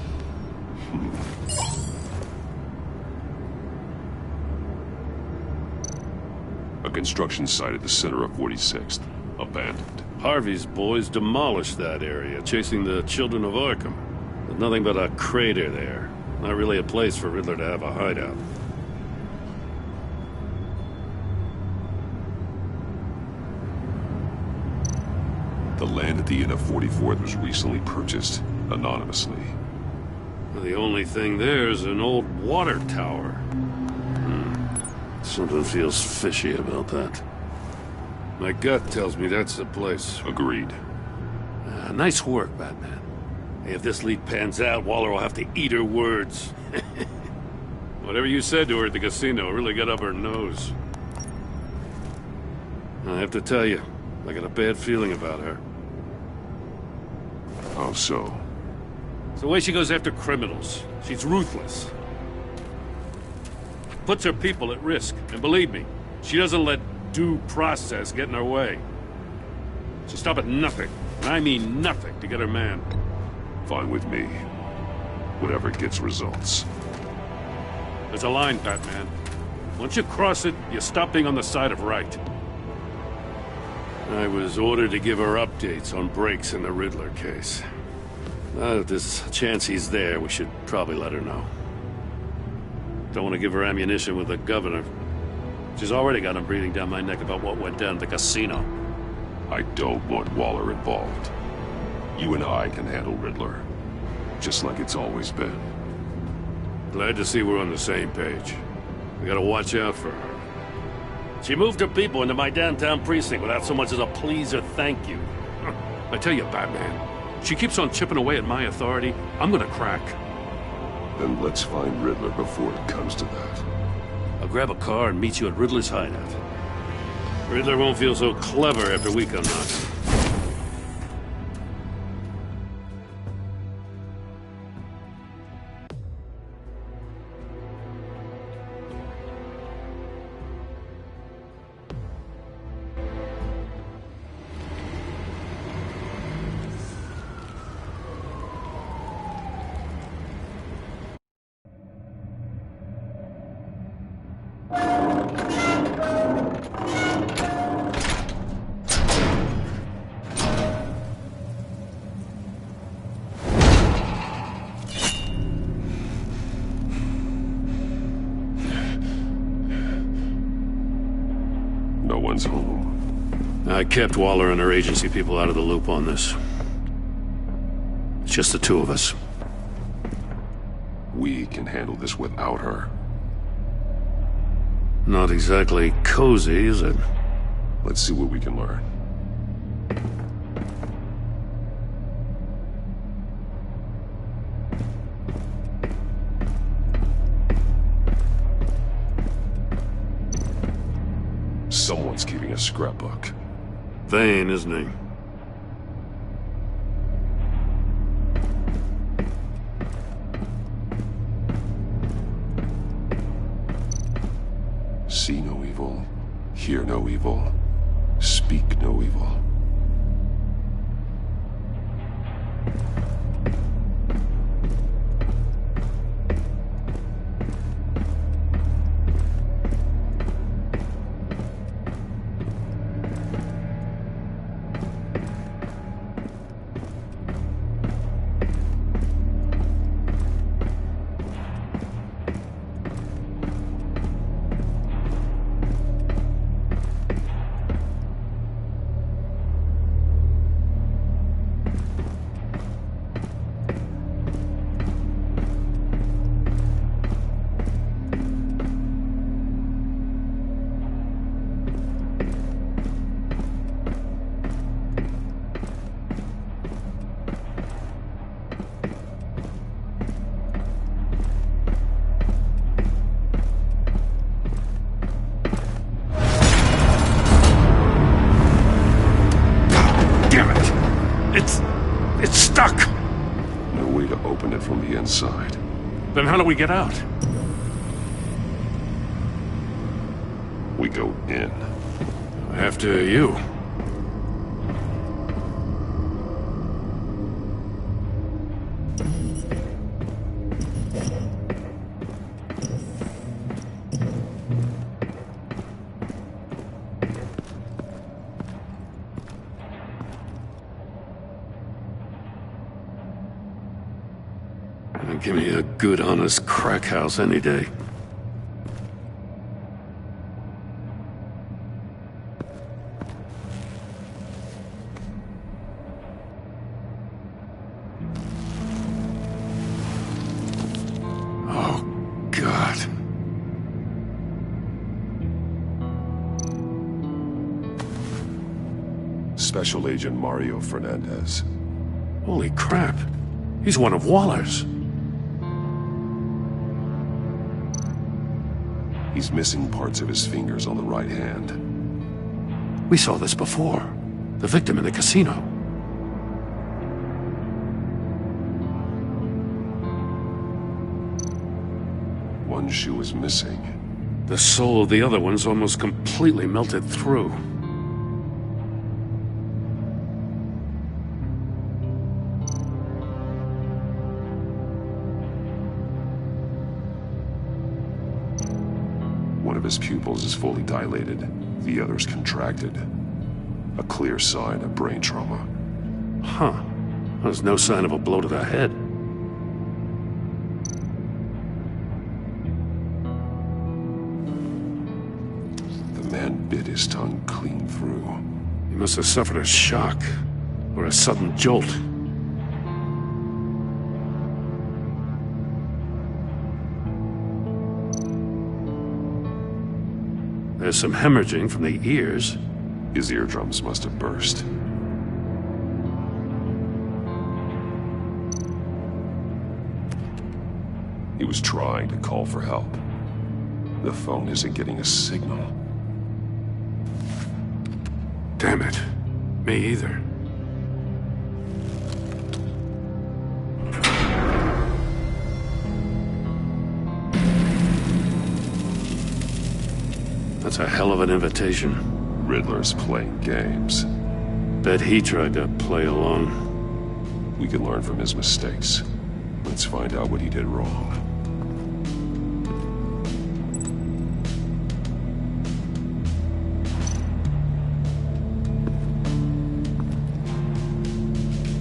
A construction site at the center of 46th. Abandoned. Harvey's boys demolished that area, chasing the children of Arkham. There's nothing but a crater there. Not really a place for Riddler to have a hideout. The land at the end of 44th was recently purchased, anonymously. The only thing there is an old water tower. Something feels fishy about that. My gut tells me that's the place. Agreed. Nice work, Batman. Hey, if this lead pans out, Waller will have to eat her words. Whatever you said to her at the casino really got up her nose. I have to tell you, I got a bad feeling about her. How so? It's the way she goes after criminals. She's ruthless. Puts her people at risk. And believe me, she doesn't let due process get in her way. She'll stop at nothing, and I mean nothing, to get her man. Fine with me. Whatever gets results. There's a line, Batman. Once you cross it, you stop being on the side of right. I was ordered to give her updates on breaks in the Riddler case. Now that there's a chance he's there, we should probably let her know. Don't want to give her ammunition with the governor. She's already got him breathing down my neck about what went down at the casino. I don't want Waller involved. You and I can handle Riddler. Just like it's always been. Glad to see we're on the same page. We gotta watch out for her. She moved her people into my downtown precinct without so much as a please or thank you. I tell you, Batman, she keeps on chipping away at my authority, I'm gonna crack. Then let's find Riddler before it comes to that. I'll grab a car and meet you at Riddler's hideout. Riddler won't feel so clever after we come knocking. No one's home. I kept Waller and her agency people out of the loop on this. It's just the two of us. We can handle this without her. Not exactly cozy, is it? Let's see what we can learn. Someone's keeping a scrapbook. Vane, isn't he? Hear no evil. Speak no evil. It's stuck! No way to open it from the inside. Then how do we get out? We go in. After you. Give me a good, honest crack house any day. Oh, God. Special Agent Mario Fernandez. Holy crap. He's one of Waller's. He's missing parts of his fingers on the right hand. We saw this before. The victim in the casino. One shoe is missing. The sole of the other one's almost completely melted through. One of his pupils is fully dilated, the other's contracted. A clear sign of brain trauma. Huh. There's no sign of a blow to the head. The man bit his tongue clean through. He must have suffered a shock, or a sudden jolt. There's some hemorrhaging from the ears. His eardrums must have burst. He was trying to call for help. The phone isn't getting a signal. Damn it. Me either. That's a hell of an invitation. Riddler's playing games. Bet he tried to play along. We can learn from his mistakes. Let's find out what he did wrong.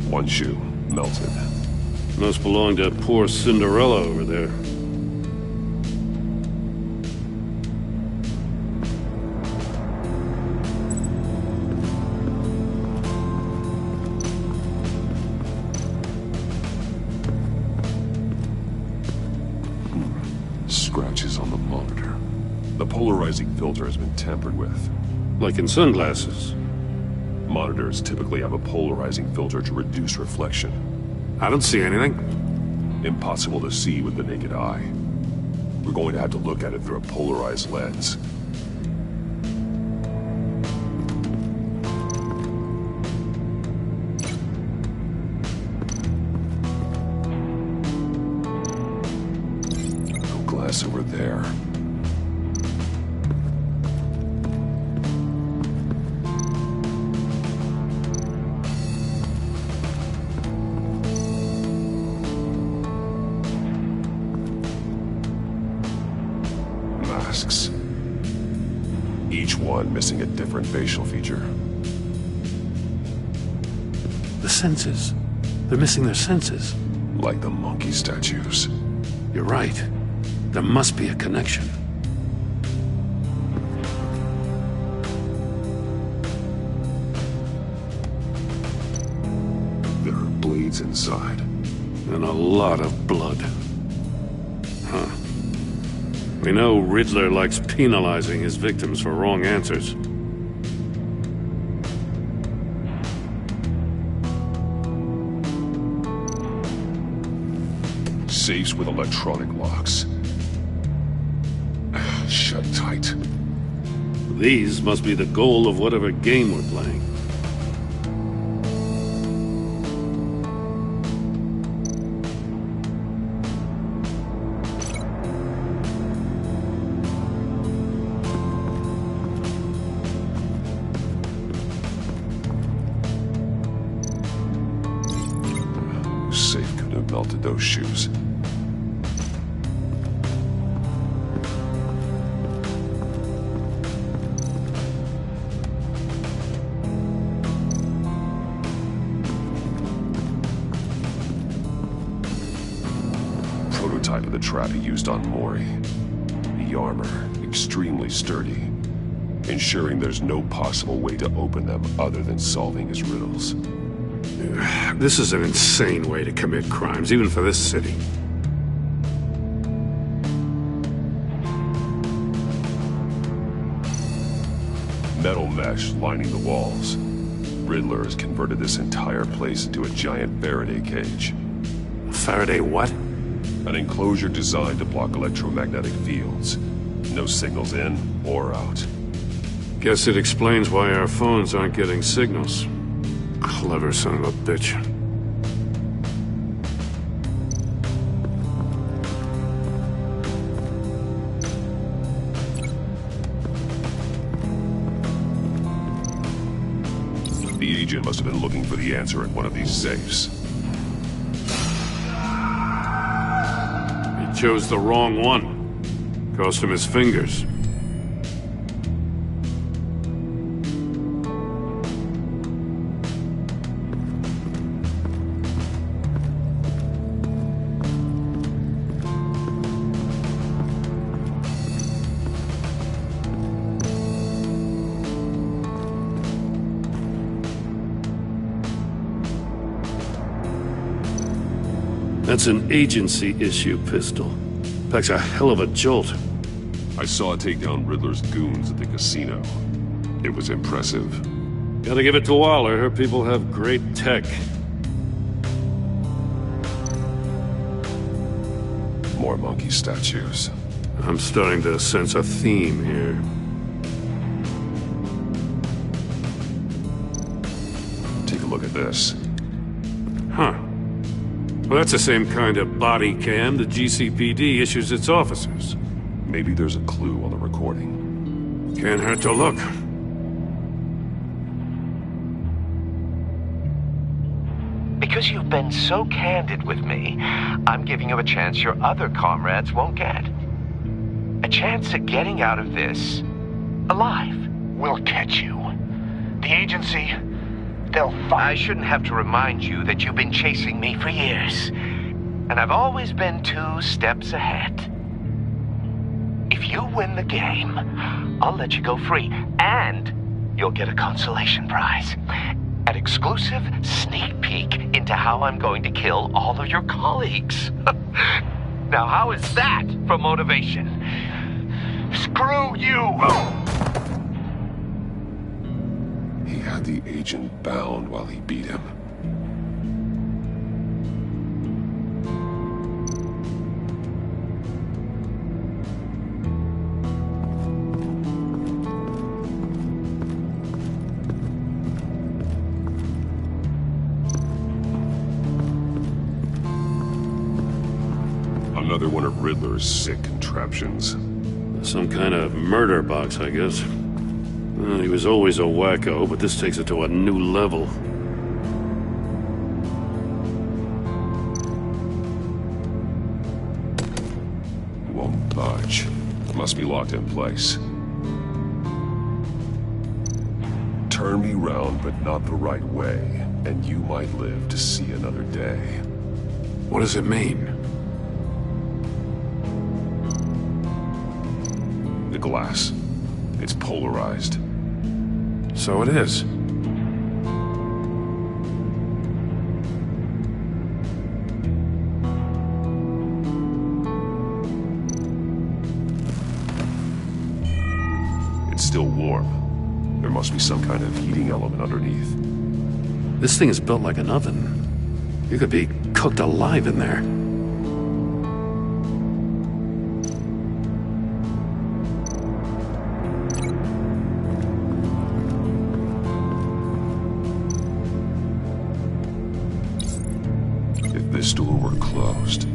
One shoe, melted. Must belong to poor Cinderella over there. Scratches on the monitor. The polarizing filter has been tampered with. Like in sunglasses. Monitors typically have a polarizing filter to reduce reflection. I don't see anything. Impossible to see with the naked eye. We're going to have to look at it through a polarized lens. No glass over there. masks. Each one missing a different facial feature. The senses. They're missing their senses. Like the monkey statues. You're right. There must be a connection. There are blades inside. And a lot of blood. Huh. We know Riddler likes penalizing his victims for wrong answers. Safes with electronic locks. Shut tight. These must be the goal of whatever game we're playing. Safe could have melted those shoes. Prototype of the trap he used on Mori. The armor, extremely sturdy, ensuring there's no possible way to open them other than solving his riddles. This is an insane way to commit crimes, even for this city. Metal mesh lining the walls. Riddler has converted this entire place into a giant Faraday cage. Faraday what? An enclosure designed to block electromagnetic fields. No signals in or out. Guess it explains why our phones aren't getting signals. Clever son of a bitch. The agent must have been looking for the answer in one of these safes. He chose the wrong one. Cost him his fingers. That's an agency-issue pistol. Packs a hell of a jolt. I saw it take down Riddler's goons at the casino. It was impressive. Gotta give it to Waller. Her people have great tech. More monkey statues. I'm starting to sense a theme here. Take a look at this. Huh. Well, that's the same kind of body cam the GCPD issues its officers. Maybe there's a clue on the recording. Can't hurt to look. Because you've been so candid with me, I'm giving you a chance your other comrades won't get. A chance at getting out of this alive. We'll catch you. The agency, they'll find... I shouldn't have to remind you that you've been chasing me for years. And I've always been 2 steps ahead. If you win the game, I'll let you go free. And you'll get a consolation prize. An exclusive sneak peek into how I'm going to kill all of your colleagues. Now, how is that for motivation? Screw you! He had the agent bound while he beat him. Another one of Riddler's sick contraptions. Some kind of murder box, I guess. Well, he was always a wacko, but this takes it to a new level. Won't budge. must be locked in place. Turn me round, but not the right way, and you might live to see another day. What does it mean? The glass. It's polarized. So it is. It's still warm. There must be some kind of heating element underneath. This thing is built like an oven. You could be cooked alive in there. If this door were closed,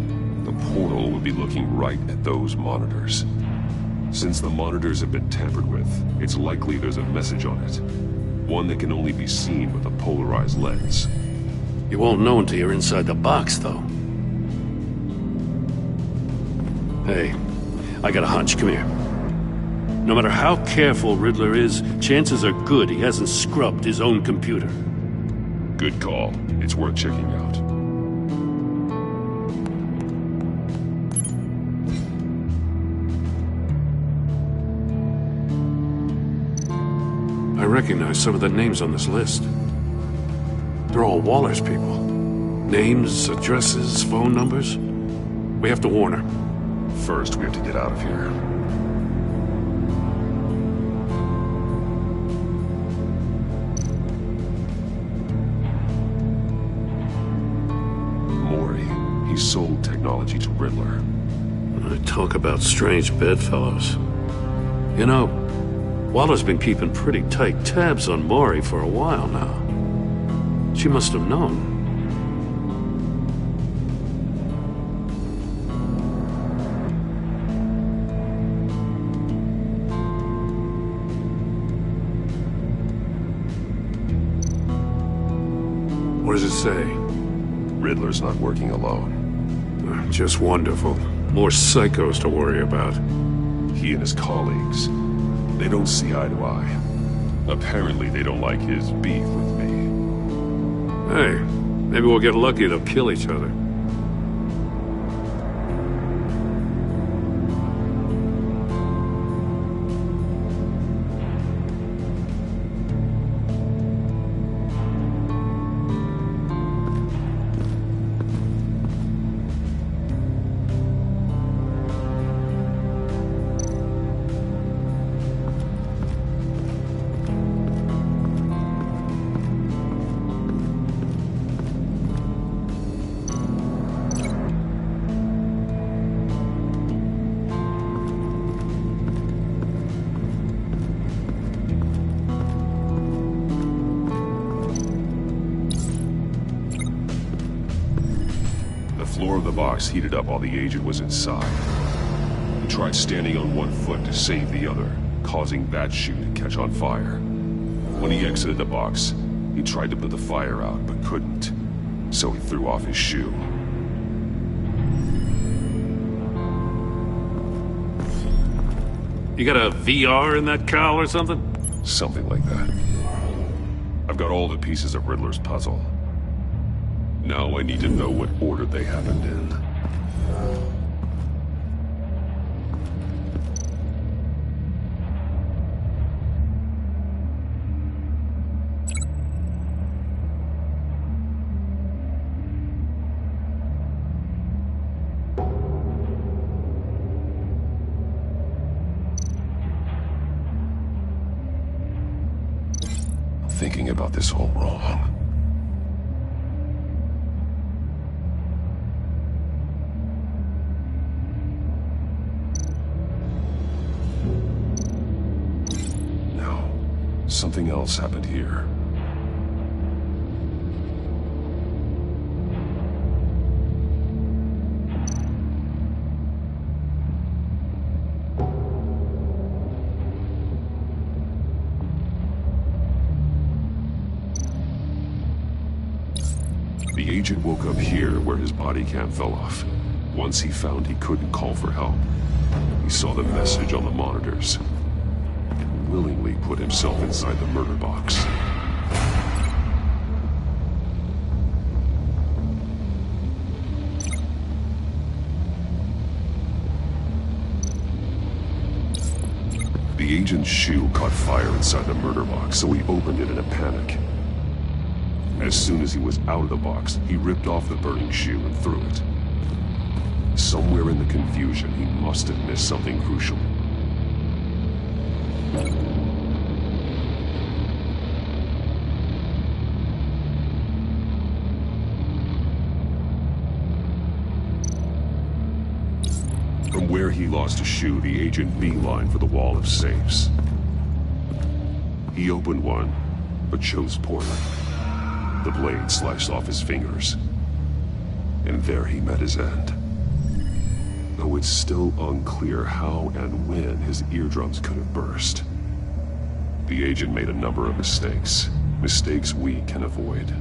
the portal would be looking right at those monitors. Since the monitors have been tampered with, it's likely there's a message on it. One that can only be seen with a polarized lens. You won't know until you're inside the box, though. Hey, I got a hunch. Come here. No matter how careful Riddler is, chances are good he hasn't scrubbed his own computer. Good call. It's worth checking out. I recognize some of the names on this list. They're all Waller's people. Names, addresses, phone numbers. We have to warn her. First, we have to get out of here. Mori, he sold technology to Riddler. I talk about strange bedfellows. You know, Waller's been keeping pretty tight tabs on Mori for a while now. She must have known. What does it say? Riddler's not working alone. Just wonderful. More psychos to worry about. He and his colleagues, they don't see eye to eye. Apparently they don't like his beef with me. Hey, maybe we'll get lucky to kill each other. The box heated up while the agent was inside. He tried standing on one foot to save the other, causing that shoe to catch on fire. When he exited the box, he tried to put the fire out, but couldn't. So he threw off his shoe. You got a VR in that cowl or something? Something like that. I've got all the pieces of Riddler's puzzle. Now I need to know what order they happened in. I'm thinking about this all wrong. Something else happened here. The agent woke up here where his body cam fell off. Once he found he couldn't call for help, he saw the message on the monitors and willingly put himself inside the murder box. The agent's shoe caught fire inside the murder box, so he opened it in a panic. As soon as he was out of the box, he ripped off the burning shoe and threw it. Somewhere in the confusion, he must have missed something crucial. From where he lost a shoe, the agent beelined for the wall of safes. He opened one, but chose poorly. The blade sliced off his fingers. And there he met his end. Though it's still unclear how and when his eardrums could have burst. The agent made a number of mistakes. Mistakes we can avoid.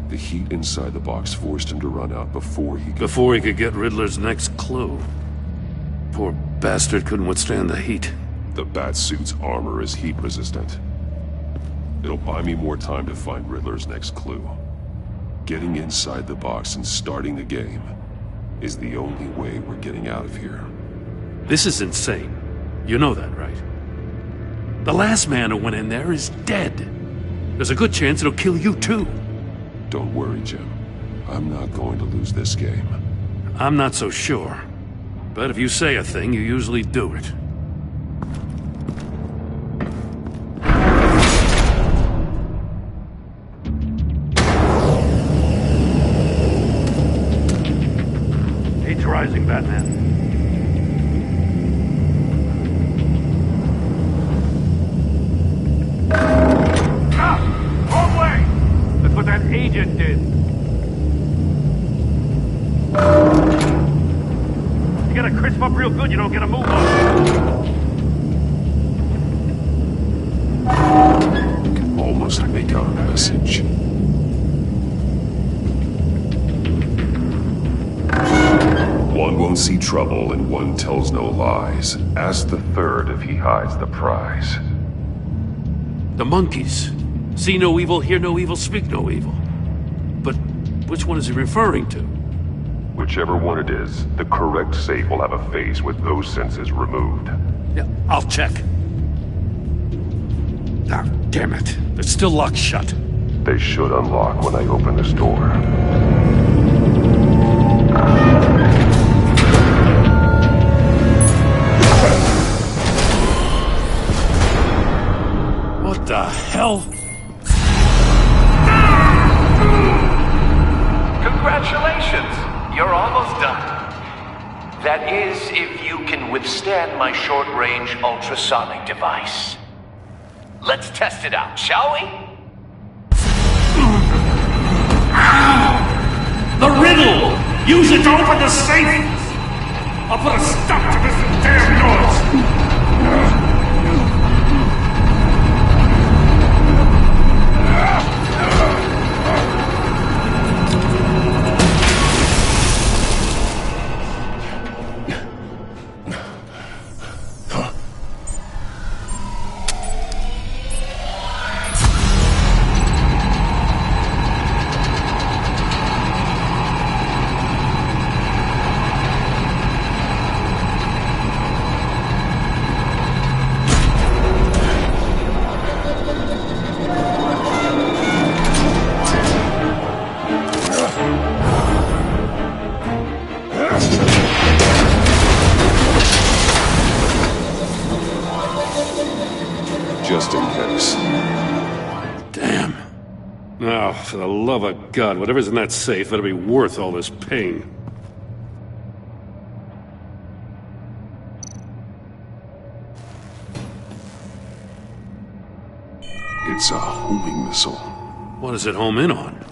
The heat inside the box forced him to run out before he could get Riddler's next clue. Poor bastard couldn't withstand the heat. The Batsuit's armor is heat resistant. It'll buy me more time to find Riddler's next clue. Getting inside the box and starting the game is the only way we're getting out of here. This is insane. You know that, right? The last man who went in there is dead. There's a good chance it'll kill you too. Don't worry, Jim. I'm not going to lose this game. I'm not so sure. But if you say a thing, you usually do it. Heat's rising, Batman. Wrong way! That's what that agent did. You gotta crisp up real good, you don't get a move on. Can almost make out a message. One won't see trouble and one tells no lies. Ask the third if he hides the prize. The monkeys. See no evil, hear no evil, speak no evil. But which one is he referring to? Whichever one it is, the correct safe will have a face with those senses removed. Yeah, I'll check. Ah, damn it. They're still locked shut. They should unlock when I open this door. What the hell? Congratulations! You're almost done. That is, if you can withstand my short-range ultrasonic device. Let's test it out, shall we? The riddle! Use it to open the safe! I'll put a stop to this damn noise! Just in case. Damn. Now, for the love of God, whatever's in that safe better be worth all this pain. It's a homing missile. What does it home in on?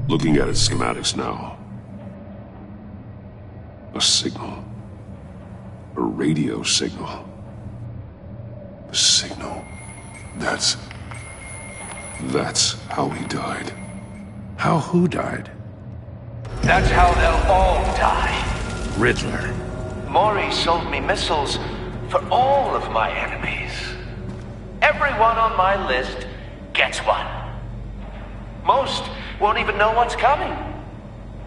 Looking at its schematics now. A signal. A radio signal. A signal. That's how he died. How who died? That's how they'll all die. Riddler. Maury sold me missiles for all of my enemies. Everyone on my list gets one. Most won't even know what's coming.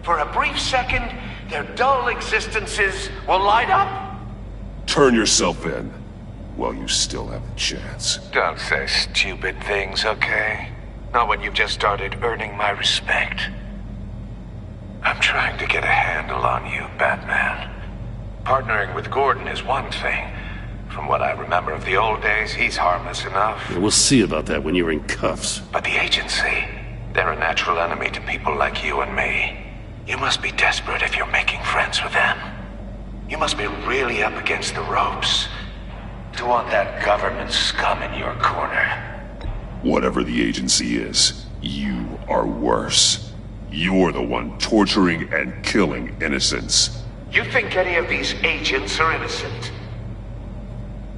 For a brief second, their dull existences will light up. Turn yourself in while you still have the chance. Don't say stupid things, okay? Not when you've just started earning my respect. I'm trying to get a handle on you, Batman. Partnering with Gordon is one thing. From what I remember of the old days, he's harmless enough. Yeah, we'll see about that when you're in cuffs. But the agency, they're a natural enemy to people like you and me. You must be desperate if you're making friends with them. You must be really up against the ropes to want that government scum in your corner. Whatever the agency is, you are worse. You're the one torturing and killing innocents. You think any of these agents are innocent?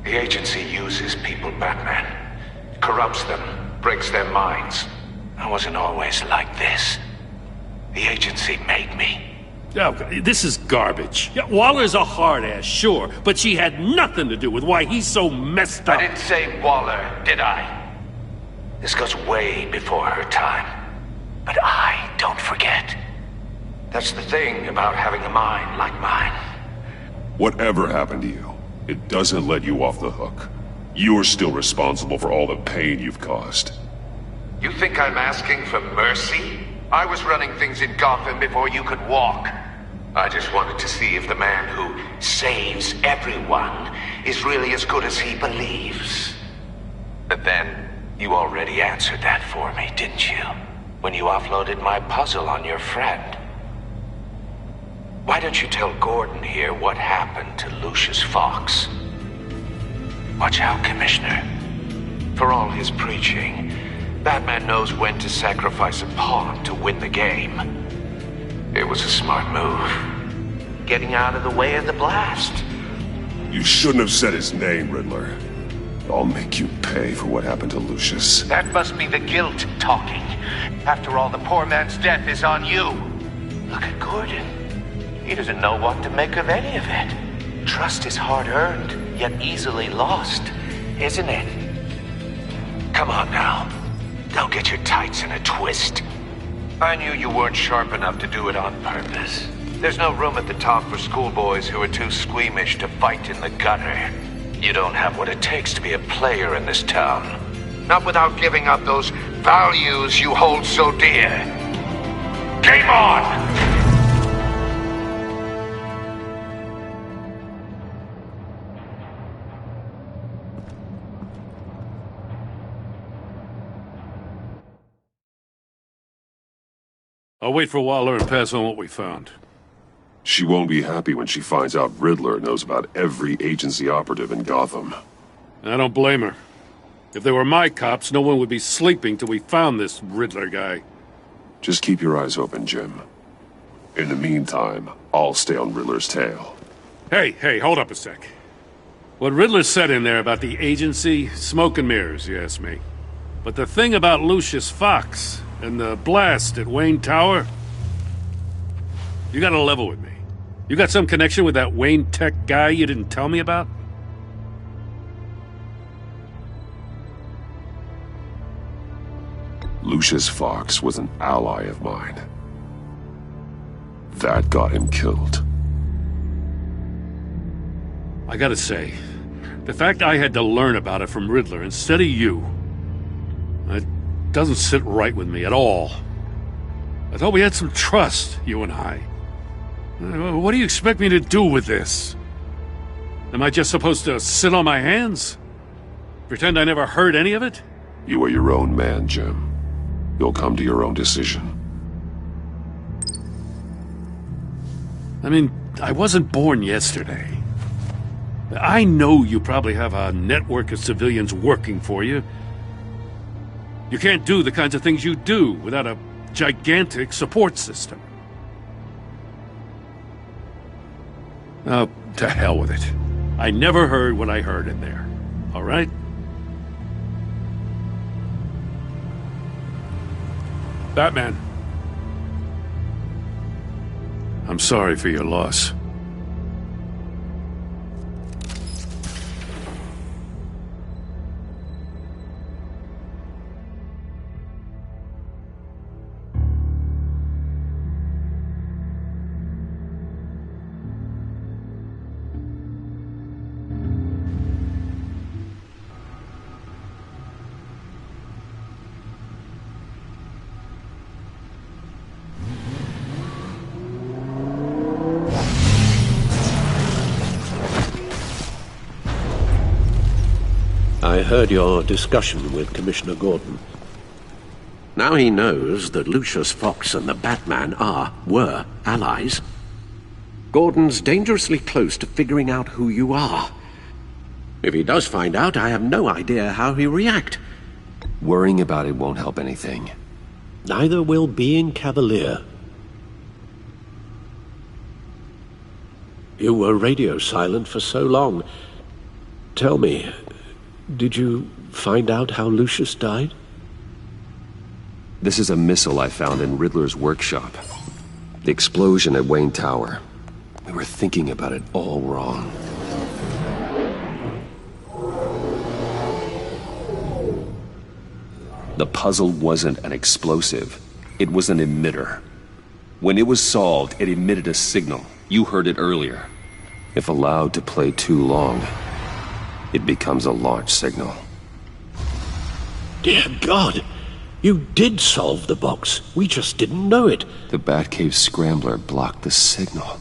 The agency uses people, Batman. Corrupts them, breaks their minds. I wasn't always like this. The agency made me. Oh, this is garbage. Yeah, Waller's a hard-ass, sure, but she had nothing to do with why he's so messed up. I didn't say Waller, did I? This goes way before her time. But I don't forget. That's the thing about having a mind like mine. Whatever happened to you, it doesn't let you off the hook. You're still responsible for all the pain you've caused. You think I'm asking for mercy? I was running things in Gotham before you could walk. I just wanted to see if the man who saves everyone is really as good as he believes. But then, you already answered that for me, didn't you? When you offloaded my puzzle on your friend. Why don't you tell Gordon here what happened to Lucius Fox? Watch out, Commissioner. For all his preaching, Batman knows when to sacrifice a pawn to win the game. It was a smart move. Getting out of the way of the blast. You shouldn't have said his name, Riddler. I'll make you pay for what happened to Lucius. That must be the guilt talking. After all, the poor man's death is on you. Look at Gordon. He doesn't know what to make of any of it. Trust is hard-earned, yet easily lost, isn't it? Come on now. Don't get your tights in a twist. I knew you weren't sharp enough to do it on purpose. There's no room at the top for schoolboys who are too squeamish to fight in the gutter. You don't have what it takes to be a player in this town. Not without giving up those values you hold so dear. Game on! I'll wait for Waller and pass on what we found. She won't be happy when she finds out Riddler knows about every agency operative in Gotham. I don't blame her. If they were my cops, no one would be sleeping till we found this Riddler guy. Just keep your eyes open, Jim. In the meantime, I'll stay on Riddler's tail. Hey, hold up a sec. What Riddler said in there about the agency, smoke and mirrors, you ask me. But the thing about Lucius Fox and the blast at Wayne Tower, you gotta level with me. You got some connection with that Wayne Tech guy you didn't tell me about? Lucius Fox was an ally of mine. That got him killed. I gotta say, the fact I had to learn about it from Riddler instead of you, it doesn't sit right with me at all. I thought we had some trust, you and I. What do you expect me to do with this? Am I just supposed to sit on my hands? Pretend I never heard any of it? You are your own man, Jim. You'll come to your own decision. I mean, I wasn't born yesterday. I know you probably have a network of civilians working for you. You can't do the kinds of things you do without a gigantic support system. Oh, to hell with it. I never heard what I heard in there. All right? Batman. I'm sorry for your loss. I heard your discussion with Commissioner Gordon. Now he knows that Lucius Fox and the Batman were allies. Gordon's dangerously close to figuring out who you are. If he does find out, I have no idea how he'll react. Worrying about it won't help anything. Neither will being cavalier. You were radio silent for so long. Tell me, did you find out how Lucius died? This is a missile I found in Riddler's workshop. The explosion at Wayne Tower. We were thinking about it all wrong. The puzzle wasn't an explosive. It was an emitter. When it was solved, it emitted a signal. You heard it earlier. If allowed to play too long, it becomes a launch signal. Dear God! You did solve the box. We just didn't know it. The Batcave scrambler blocked the signal.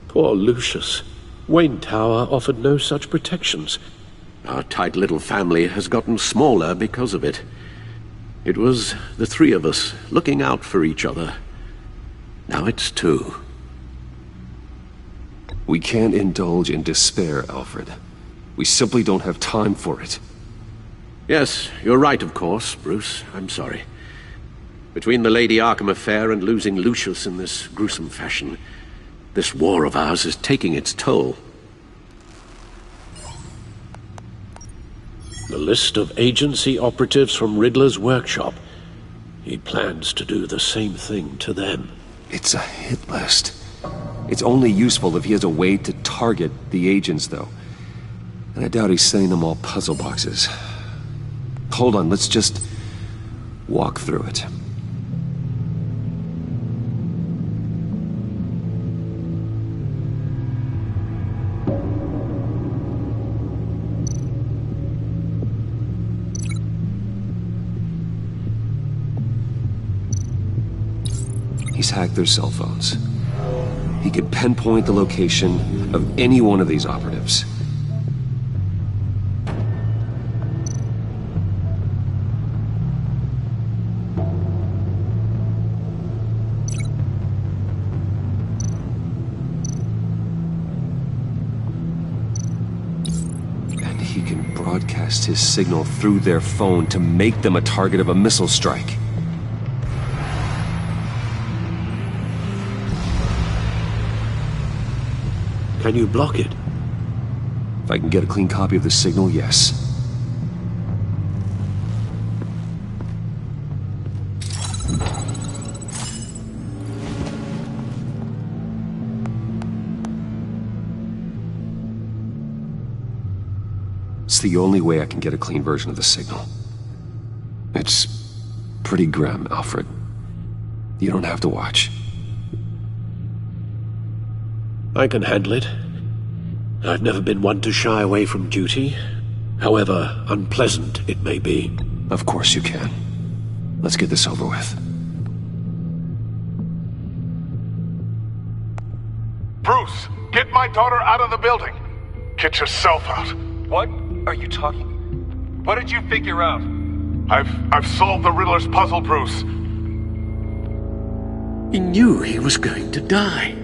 Poor Lucius. Wayne Tower offered no such protections. Our tight little family has gotten smaller because of it. It was the three of us looking out for each other. Now it's two. We can't indulge in despair, Alfred. We simply don't have time for it. Yes, you're right, of course, Bruce. I'm sorry. Between the Lady Arkham affair and losing Lucius in this gruesome fashion, this war of ours is taking its toll. The list of agency operatives from Riddler's workshop. He plans to do the same thing to them. It's a hit list. It's only useful if he has a way to target the agents, though. And I doubt he's sending them all puzzle boxes. Hold on, let's just walk through it. He's hacked their cell phones. He could pinpoint the location of any one of these operatives. And he can broadcast his signal through their phone to make them a target of a missile strike. Can you block it? If I can get a clean copy of the signal, yes. It's the only way I can get a clean version of the signal. It's pretty grim, Alfred. You don't have to watch. I can handle it. I've never been one to shy away from duty, however unpleasant it may be. Of course you can. Let's get this over with. Bruce, get my daughter out of the building. Get yourself out. What are you talking? What did you figure out? I've solved the Riddler's puzzle, Bruce. He knew he was going to die.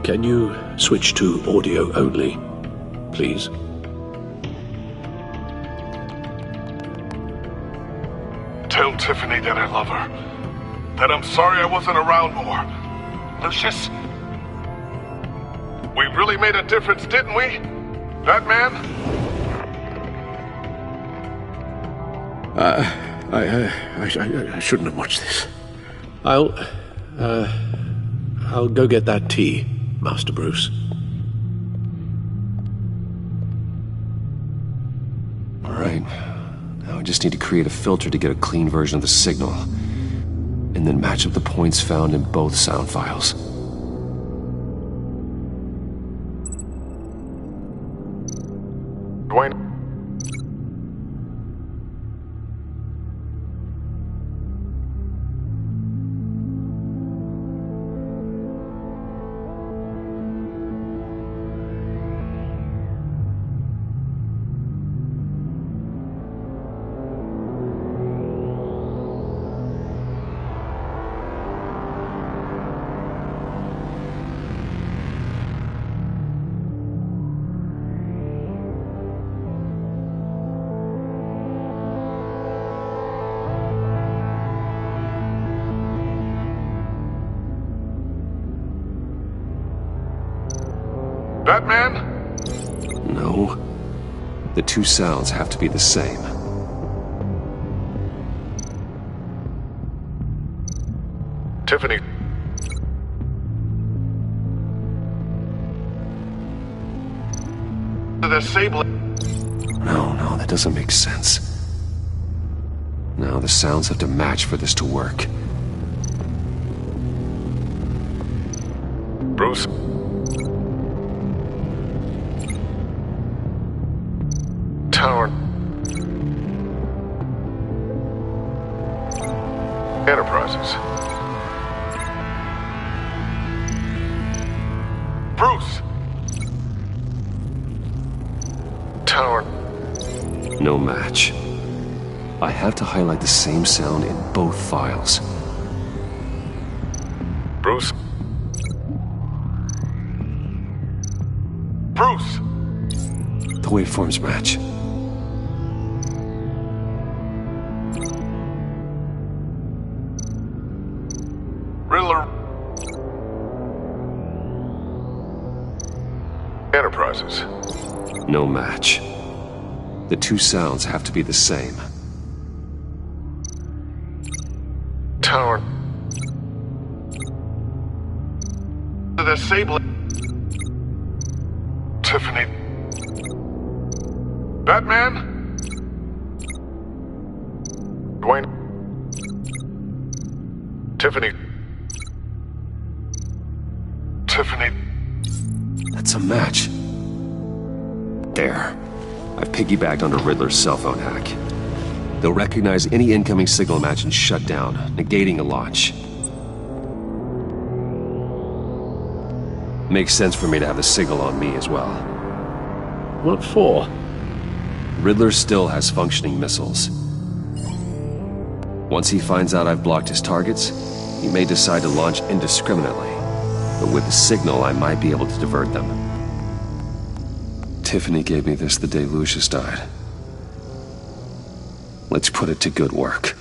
Can you switch to audio only, please? Tell Tiffany that I love her. That I'm sorry I wasn't around more. Lucius? We really made a difference, didn't we? Batman? I shouldn't have watched this. I'll go get that tea, Master Bruce. All right. Now I just need to create a filter to get a clean version of the signal, and then match up the points found in both sound files. Dwayne? Batman? No. The two sounds have to be the same. Tiffany. The Sable. No, that doesn't make sense. No, the sounds have to match for this to work. Bruce. Tower. Enterprises. Bruce. Tower. No match. I have to highlight the same sound in both files. Bruce. Bruce! The waveforms match. Riddler. Enterprises. No match. The two sounds have to be the same. Tower. The Sable. Tiffany. Batman? Dwayne. Tiffany. Tiffany. That's a match. There. I've piggybacked onto Riddler's cell phone hack. They'll recognize any incoming signal match and shut down, negating a launch. Makes sense for me to have the signal on me as well. What for? Riddler still has functioning missiles. Once he finds out I've blocked his targets, he may decide to launch indiscriminately. But with the signal, I might be able to divert them. Tiffany gave me this the day Lucius died. Let's put it to good work.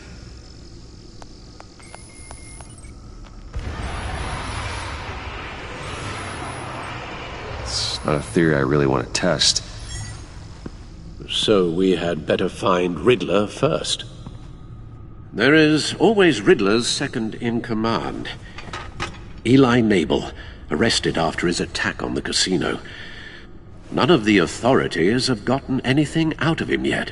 It's not a theory I really want to test. So we had better find Riddler first. There is always Riddler's second in command. Eli Nabel, arrested after his attack on the casino. None of the authorities have gotten anything out of him yet.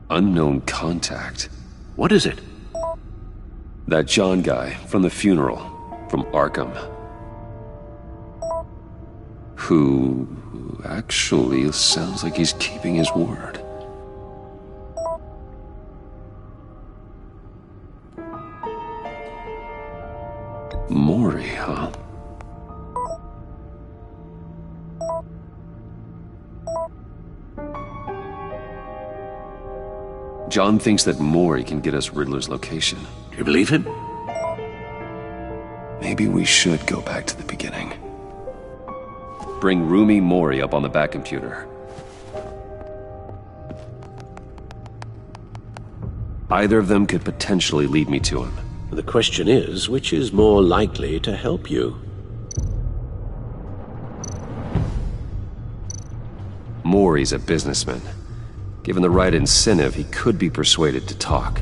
Unknown contact. What is it? That John guy from the funeral, from Arkham. Who actually sounds like he's keeping his word. Maury, huh? John thinks that Maury can get us Riddler's location. Do you believe him? Maybe we should go back to the beginning. Bring Rumi Maury up on the back computer. Either of them could potentially lead me to him. The question is, which is more likely to help you? Maury's a businessman. Given the right incentive, he could be persuaded to talk.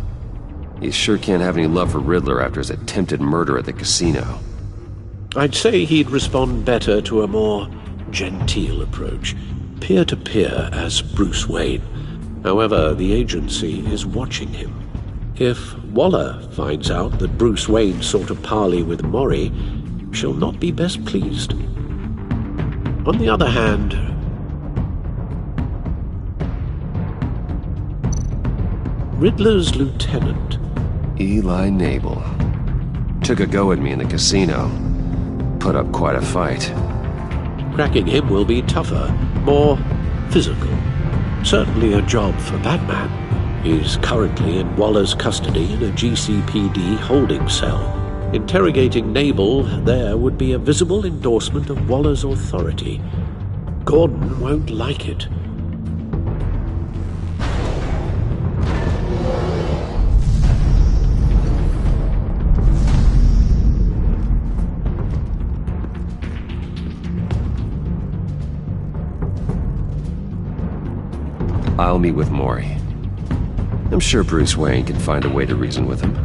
He sure can't have any love for Riddler after his attempted murder at the casino. I'd say he'd respond better to a more genteel approach, peer-to-peer as Bruce Wayne. However, the agency is watching him. If Waller finds out that Bruce Wayne sought a parley with Maury, she'll not be best pleased. On the other hand, Riddler's lieutenant, Eli Nabel, took a go at me in the casino. Put up quite a fight. Cracking him will be tougher, more physical. Certainly a job for Batman. He's currently in Waller's custody in a GCPD holding cell. Interrogating Nabel there would be a visible endorsement of Waller's authority. Gordon won't like it. I'll meet with Maury. I'm sure Bruce Wayne can find a way to reason with him.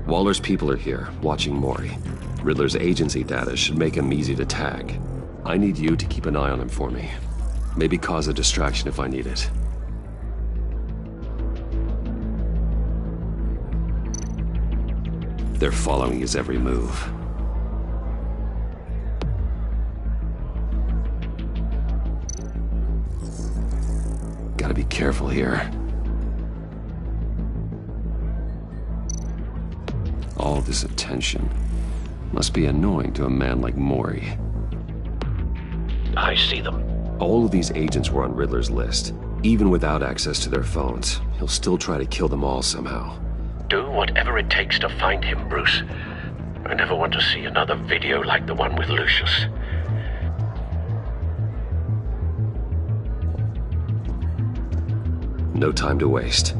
Waller's people are here, watching Maury. Riddler's agency data should make him easy to tag. I need you to keep an eye on him for me. Maybe cause a distraction if I need it. They're following his every move. Gotta be careful here. All this attention must be annoying to a man like Maury. I see them. All of these agents were on Riddler's list. Even without access to their phones, he'll still try to kill them all somehow. Do whatever it takes to find him, Bruce. I never want to see another video like the one with Lucius. No time to waste.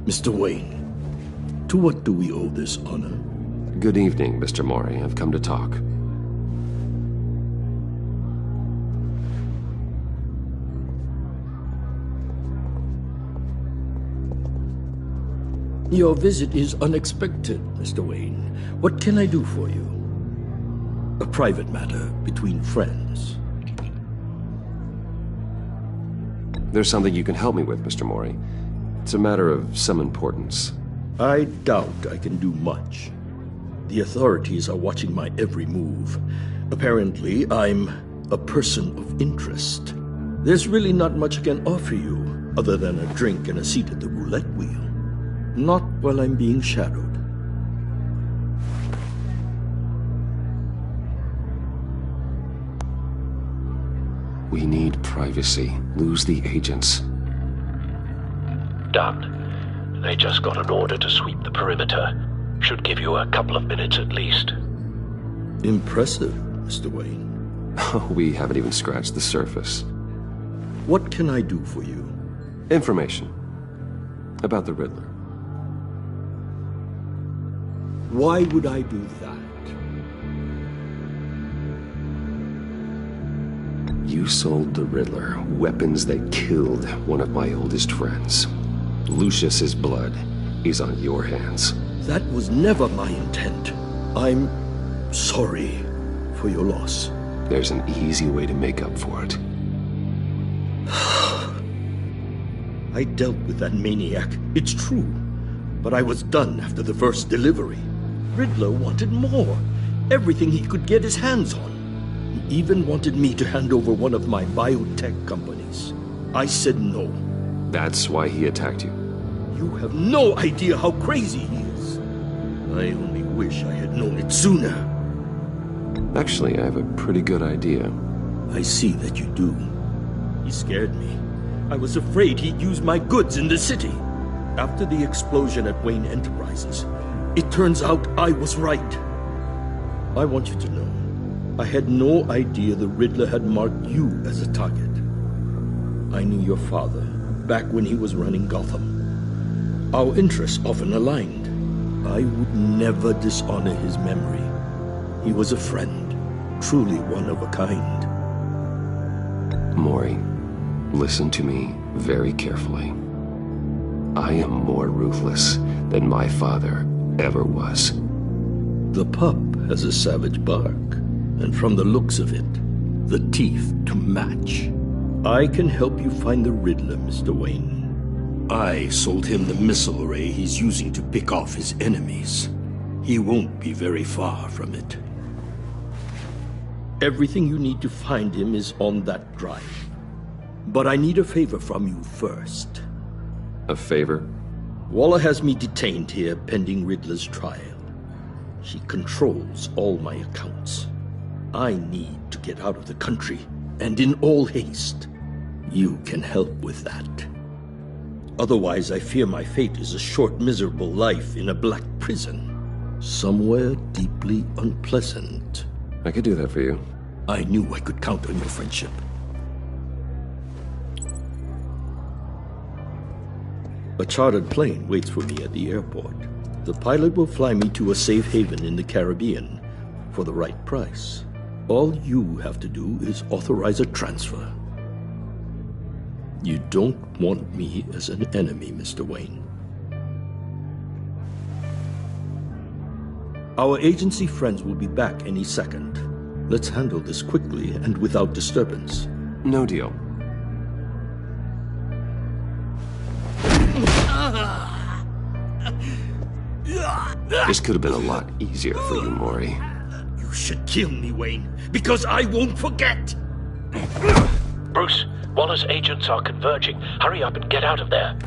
Mr. Wayne, to what do we owe this honor? Good evening, Mr. Maury. I've come to talk. Your visit is unexpected, Mr. Wayne. What can I do for you? A private matter between friends. There's something you can help me with, Mr. Maury. It's a matter of some importance. I doubt I can do much. The authorities are watching my every move. Apparently, I'm a person of interest. There's really not much I can offer you, other than a drink and a seat at the roulette wheel. Not while I'm being shadowed. We need privacy. Lose the agents. Done. They just got an order to sweep the perimeter. Should give you a couple of minutes at least. Impressive, Mr. Wayne. We haven't even scratched the surface. What can I do for you? Information. About the Riddler. Why would I do that? You sold the Riddler weapons that killed one of my oldest friends. Lucius's blood is on your hands. That was never my intent. I'm sorry for your loss. There's an easy way to make up for it. I dealt with that maniac, it's true. But I was done after the first delivery. Riddler wanted more. Everything he could get his hands on. He even wanted me to hand over one of my biotech companies. I said no. That's why he attacked you. You have no idea how crazy he is. I only wish I had known it sooner. Actually, I have a pretty good idea. I see that you do. He scared me. I was afraid he'd use my goods in the city. After the explosion at Wayne Enterprises, it turns out I was right. I want you to know, I had no idea the Riddler had marked you as a target. I knew your father back when he was running Gotham. Our interests often aligned. I would never dishonor his memory. He was a friend, truly one of a kind. Maury, listen to me very carefully. I am more ruthless than my father ever was. The pup has a savage bark, and from the looks of it, the teeth to match. I can help you find the Riddler, Mr. Wayne. I sold him the missile array he's using to pick off his enemies. He won't be very far from it. Everything you need to find him is on that drive. But I need a favor from you first. A favor? Waller has me detained here pending Riddler's trial. She controls all my accounts. I need to get out of the country, and in all haste. You can help with that. Otherwise, I fear my fate is a short, miserable life in a black prison. Somewhere deeply unpleasant. I could do that for you. I knew I could count on your friendship. A chartered plane waits for me at the airport. The pilot will fly me to a safe haven in the Caribbean for the right price. All you have to do is authorize a transfer. You don't want me as an enemy, Mr. Wayne. Our agency friends will be back any second. Let's handle this quickly and without disturbance. No deal. This could have been a lot easier for you, Maury. You should kill me, Wayne, because I won't forget! Bruce, Waller's agents are converging. Hurry up and get out of there.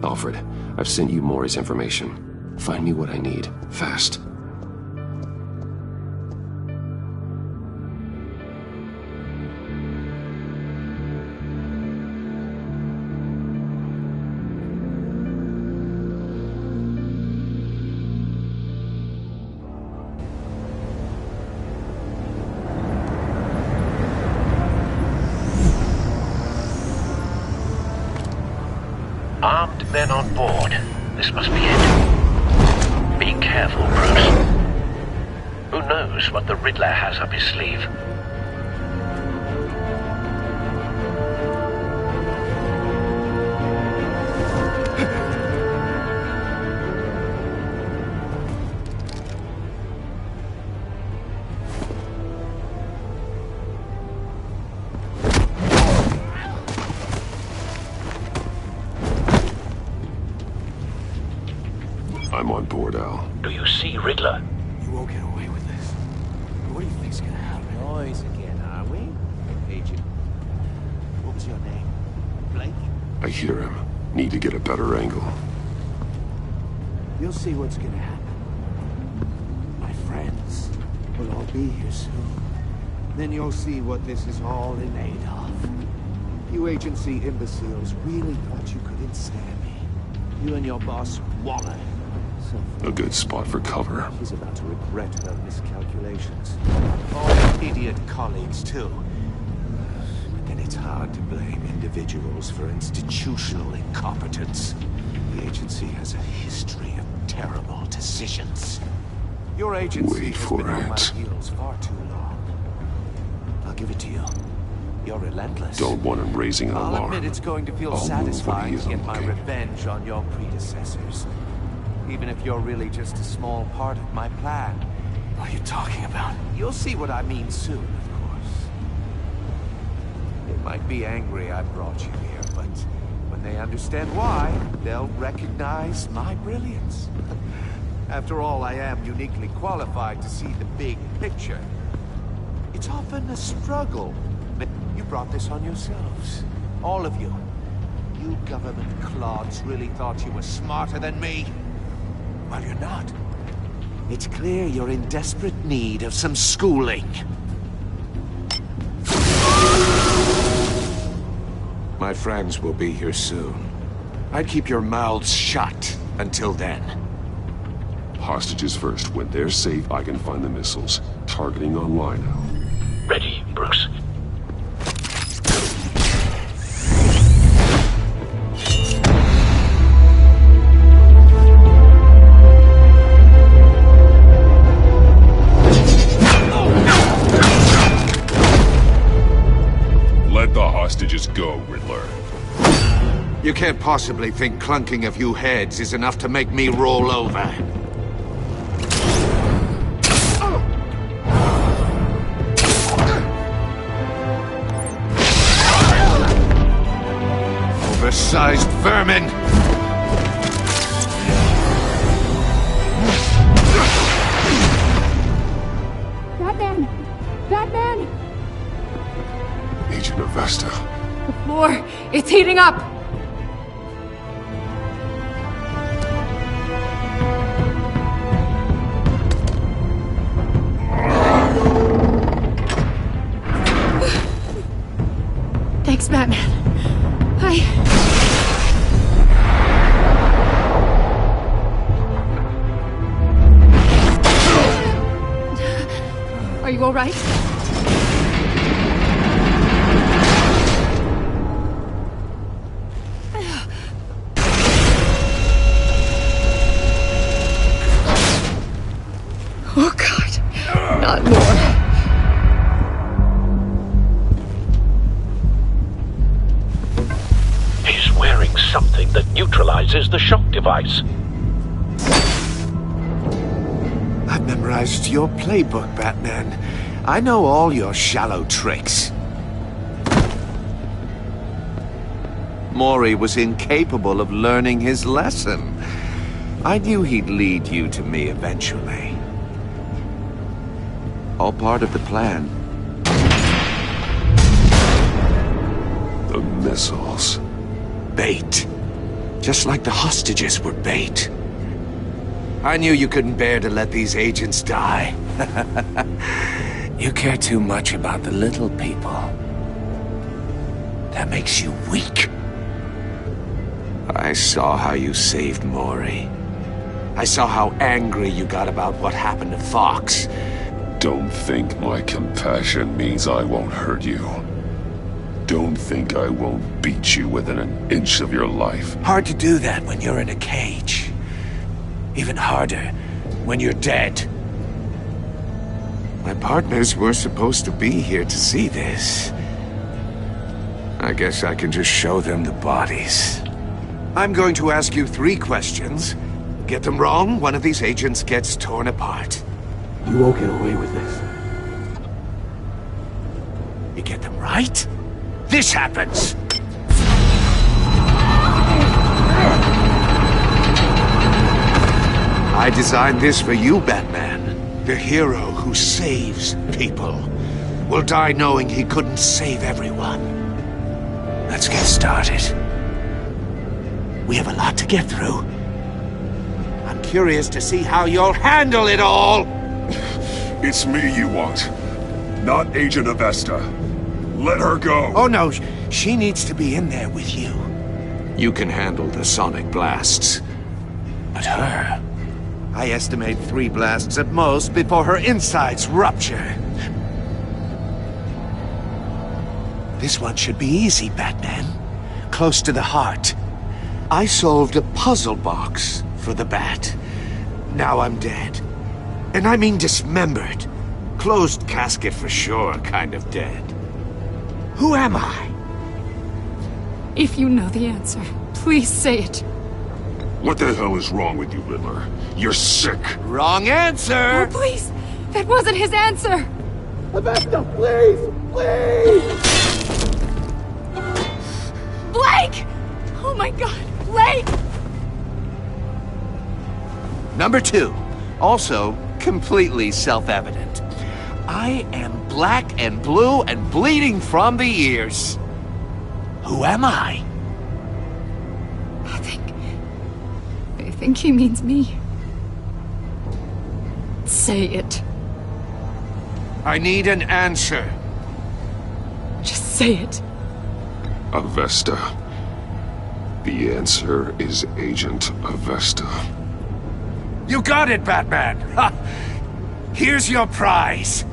Alfred, I've sent you Maury's information. Find me what I need, fast. Armed men on board. This must be it. Be careful, Bruce. Who knows what the Riddler has up his sleeve? I'm on board, Al. Do you see Riddler? You won't get away with this. What do you think's gonna happen? Noise again, are we? Agent. What was your name? Blake? I hear him. Need to get a better angle. You'll see what's gonna happen. My friends will all be here soon. Then you'll see what this is all in aid of. You agency imbeciles really thought you could ensnare me. You and your boss, Waller. A good spot for cover. He's about to regret her miscalculations. All idiot colleagues, too. But then it's hard to blame individuals for institutional incompetence. The agency has a history of terrible decisions. Your agency has been on my heels far too long. I'll give it to you. You're relentless. Don't want him raising an I'll alarm. admit it's going to feel I'll satisfying move to when he get my isn't looking. revenge on your predecessors. Even if you're really just a small part of my plan. What are you talking about? You'll see what I mean soon, of course. They might be angry I brought you here, but when they understand why, they'll recognize my brilliance. After all, I am uniquely qualified to see the big picture. It's often a struggle. But you brought this on yourselves. All of you. You government clods really thought you were smarter than me? Well, you're not. It's clear you're in desperate need of some schooling. My friends will be here soon. I'd keep your mouths shut until then. Hostages first. When they're safe, I can find the missiles. Targeting online now. Ready, Bruce. Let the hostages go, Riddler. You can't possibly think clunking a few heads is enough to make me roll over. oversized vermin! Batman! Batman! Agent Avesta. The floor, it's heating up! Thanks, Batman. Are you all right? Oh, God. Not more. He's wearing something that neutralizes the shock device. I've memorized your playbook, Batman. I know all your shallow tricks. Mori was incapable of learning his lesson. I knew he'd lead you to me eventually. All part of the plan. The missiles. Bait. Just like the hostages were bait. I knew you couldn't bear to let these agents die. You care too much about the little people. That makes you weak. I saw how you saved Mori. I saw how angry you got about what happened to Fox. Don't think my compassion means I won't hurt you. Don't think I won't beat you within an inch of your life. Hard to do that when you're in a cage. Even harder when you're dead. My partners were supposed to be here to see this. I guess I can just show them the bodies. I'm going to ask you 3 questions. Get them wrong, one of these agents gets torn apart. You won't get away with this. You get them right, this happens! I designed this for you, Batman. The hero who saves people will die knowing he couldn't save everyone. Let's get started. We have a lot to get through. I'm curious to see how you'll handle it all! It's me you want, not Agent Avesta. Let her go! Oh no, she needs to be in there with you. You can handle the sonic blasts. But her... I estimate 3 blasts at most before her insides rupture. This one should be easy, Batman. Close to the heart. I solved a puzzle box for the Bat. Now I'm dead. And I mean dismembered. Closed casket for sure, kind of dead. Who am I? If you know the answer, please say it. What the hell is wrong with you, Riddler? You're sick. Wrong answer! Oh, please! That wasn't his answer! Avesta, please! Please! Blake! Oh my God, Blake! Number 2. Also, completely self-evident. I am black and blue and bleeding from the ears. Who am I? I think he means me. Say it. I need an answer. Just say it. Avesta. The answer is Agent Avesta. You got it, Batman! Ha! Here's your prize.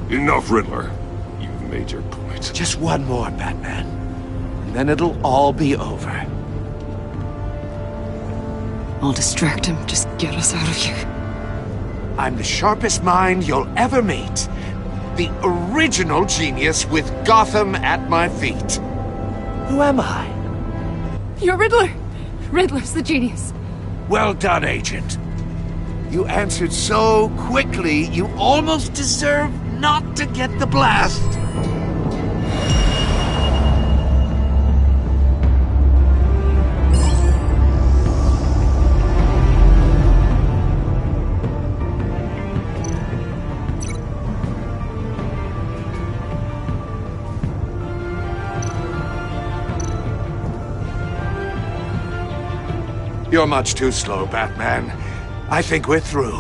Enough, Riddler. You've made your point. Just one more, Batman. And then it'll all be over. I'll distract him. Just get us out of here. I'm the sharpest mind you'll ever meet. The original genius with Gotham at my feet. Who am I? You're Riddler. Riddler's the genius. Well done, Agent. You answered so quickly, you almost deserve not to get the blast. You're much too slow, Batman. I think we're through.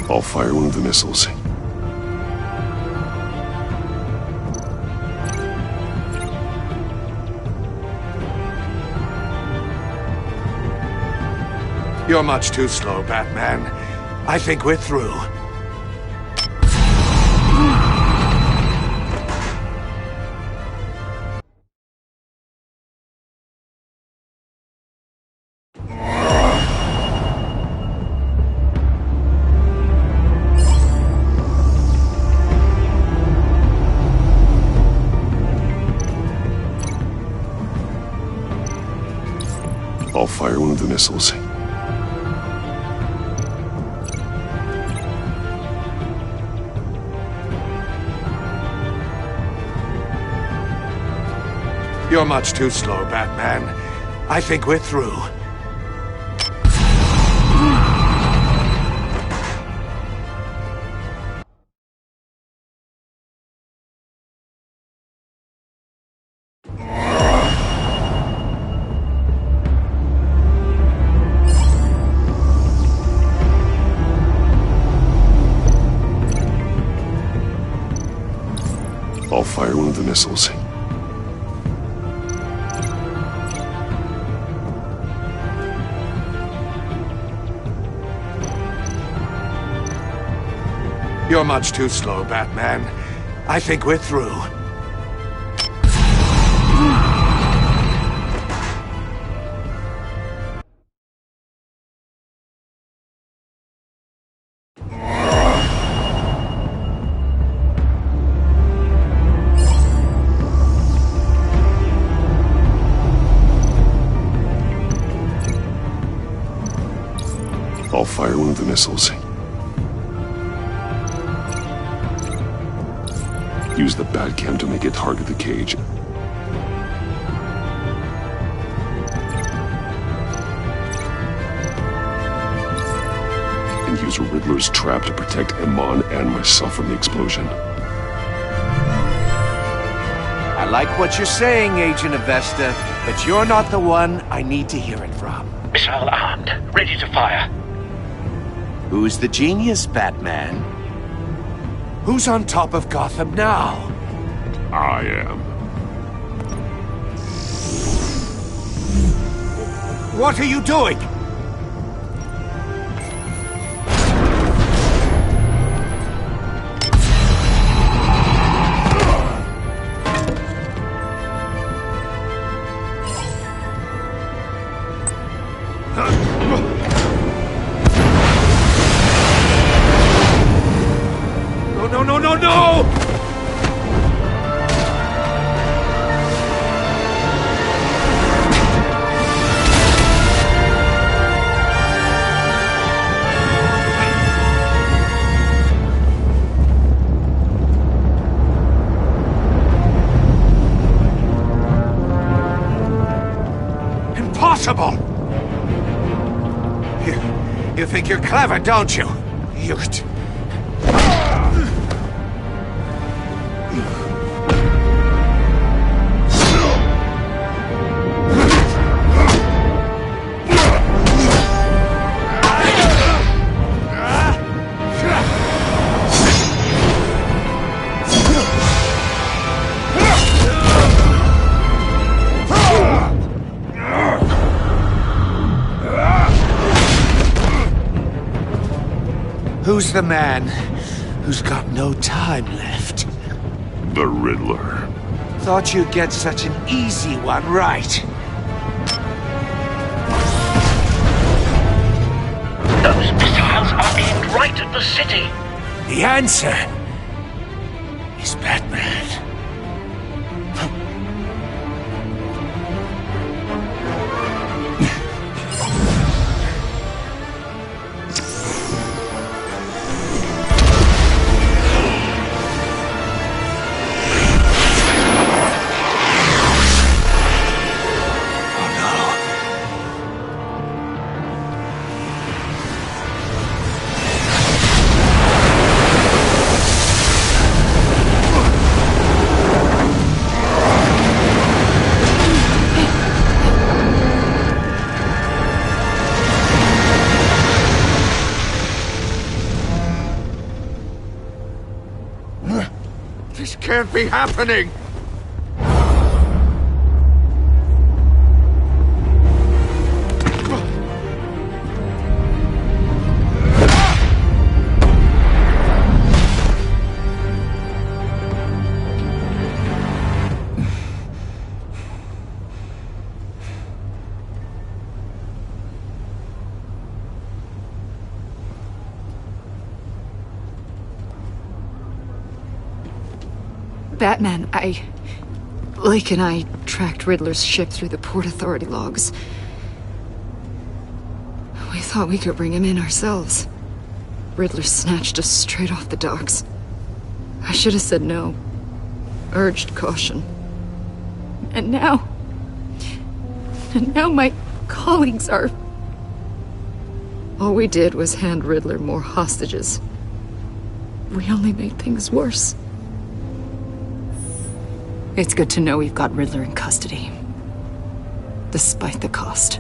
I'll fire one of the missiles. You're much too slow, Batman. I think we're through. I'll fire one of the missiles. You're much too slow, Batman. I think we're through. I'll fire one of the missiles. You're much too slow, Batman. I think we're through. I'll fire one of the missiles. Use the Batcam to make it target the cage. And use Riddler's trap to protect Iman and myself from the explosion. I like what you're saying, Agent Avesta, but you're not the one I need to hear it from. Missile armed, ready to fire. Who's the genius, Batman? Who's on top of Gotham now? I am. What are you doing? No! Impossible! You think you're clever, don't you? You... Who's the man who's got no time left? The Riddler. Thought you'd get such an easy one right. Those missiles are aimed right at the city. The answer is Batman. This can't be happening! Batman, Lake and I tracked Riddler's ship through the Port Authority logs. We thought we could bring him in ourselves. Riddler snatched us straight off the docks. I should have said no. Urged caution. And now my colleagues are... All we did was hand Riddler more hostages. We only made things worse. It's good to know we've got Riddler in custody. Despite the cost.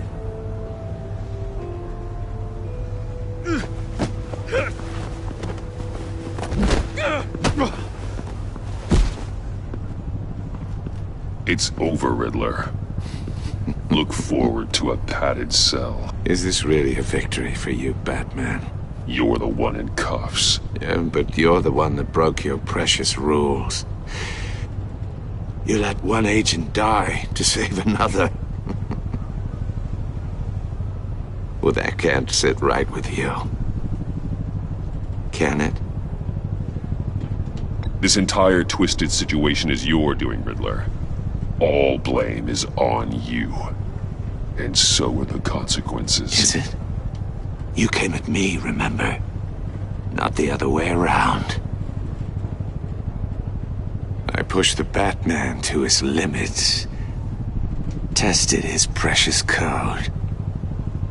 It's over, Riddler. Look forward to a padded cell. Is this really a victory for you, Batman? You're the one in cuffs. Yeah, but you're the one that broke your precious rules. You let one agent die to save another. Well, that can't sit right with you. Can it? This entire twisted situation is your doing, Riddler. All blame is on you. And so are the consequences. Is it? You came at me, remember? Not the other way around. I pushed the Batman to his limits. Tested his precious code.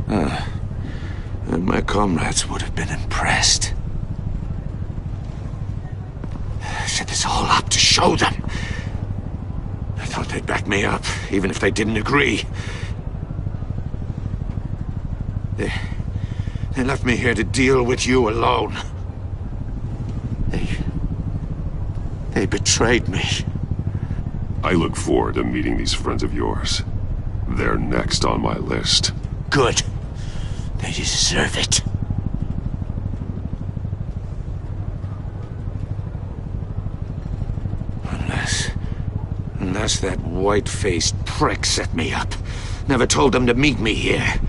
And my comrades would have been impressed. I set this all up to show them. I thought they'd back me up, even if they didn't agree. They left me here to deal with you alone. They betrayed me. I look forward to meeting these friends of yours. They're next on my list. Good. They deserve it. Unless that white-faced prick set me up. Never told them to meet me here.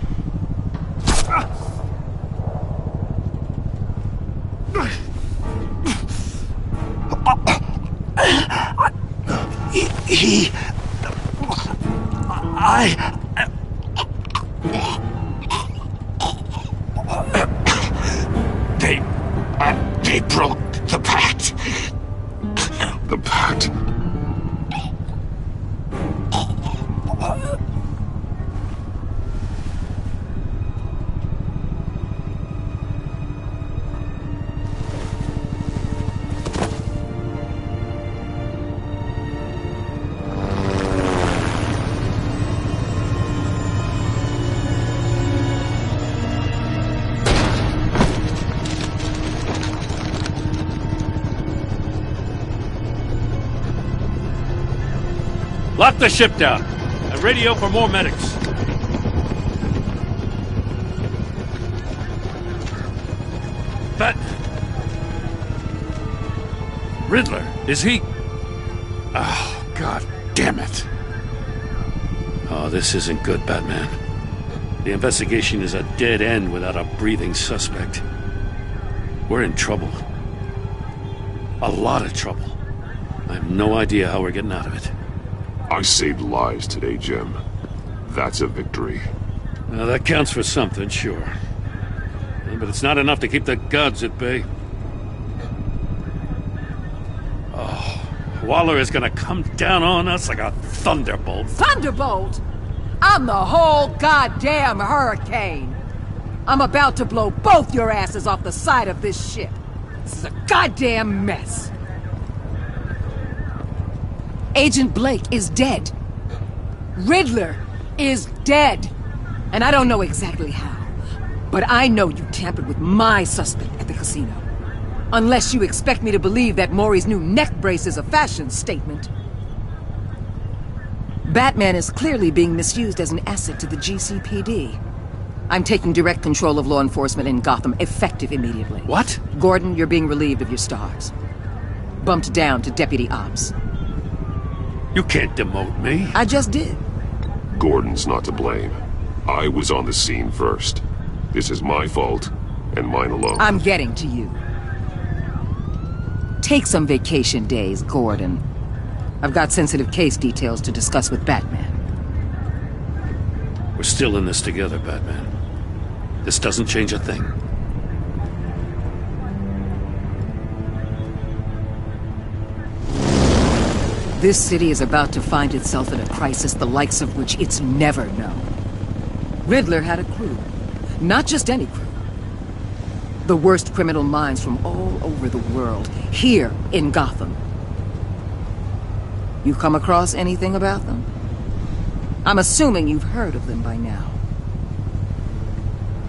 They broke the pact. The pact? Lock the ship down and radio for more medics. Riddler, is he... Oh, God damn it. Oh, this isn't good, Batman. The investigation is a dead end without a breathing suspect. We're in trouble. A lot of trouble. I have no idea how we're getting out of it. I saved lives today, Jim. That's a victory. Well, that counts for something, sure. But it's not enough to keep the gods at bay. Oh, Waller is gonna come down on us like a thunderbolt. Thunderbolt? I'm the whole goddamn hurricane. I'm about to blow both your asses off the side of this ship. This is a goddamn mess. Agent Blake is dead. Riddler is dead. And I don't know exactly how, but I know you tampered with my suspect at the casino. Unless you expect me to believe that Maury's new neck brace is a fashion statement. Batman is clearly being misused as an asset to the GCPD. I'm taking direct control of law enforcement in Gotham, effective immediately. What? Gordon, you're being relieved of your stars. Bumped down to Deputy Ops. You can't demote me. I just did. Gordon's not to blame. I was on the scene first. This is my fault, and mine alone. I'm getting to you. Take some vacation days, Gordon. I've got sensitive case details to discuss with Batman. We're still in this together, Batman. This doesn't change a thing. This city is about to find itself in a crisis the likes of which it's never known. Riddler had a crew. Not just any crew. The worst criminal minds from all over the world, here in Gotham. You come across anything about them? I'm assuming you've heard of them by now.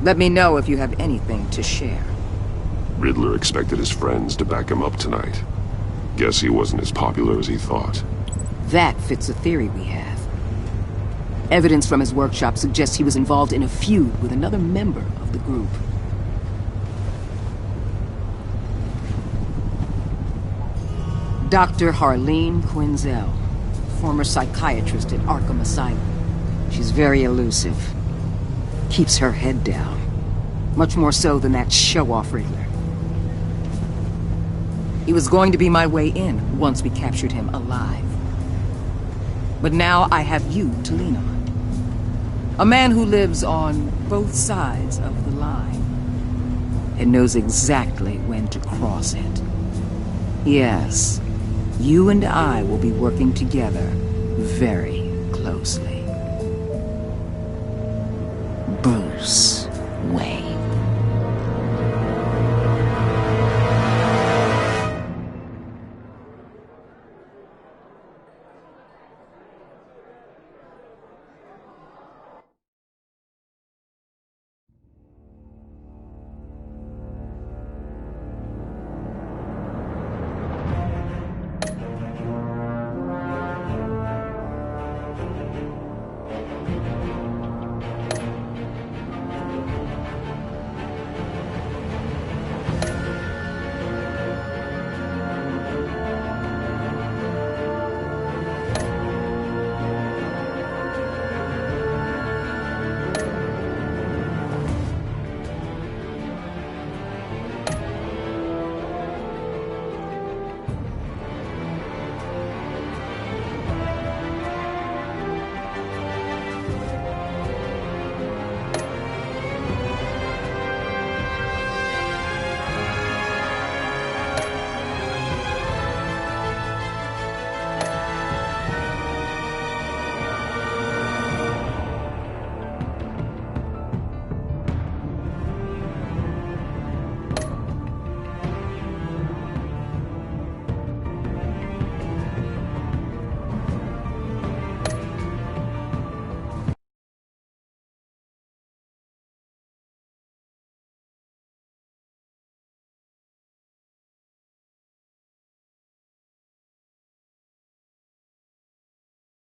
Let me know if you have anything to share. Riddler expected his friends to back him up tonight. Guess he wasn't as popular as he thought. That fits a theory we have. Evidence from his workshop suggests he was involved in a feud with another member of the group. Dr. Harleen Quinzel, former psychiatrist at Arkham Asylum. She's very elusive. Keeps her head down. Much more so than that show-off Riddler. He was going to be my way in once we captured him alive. But now I have you to lean on. A man who lives on both sides of the line and knows exactly when to cross it. Yes, you and I will be working together very closely. Bruce.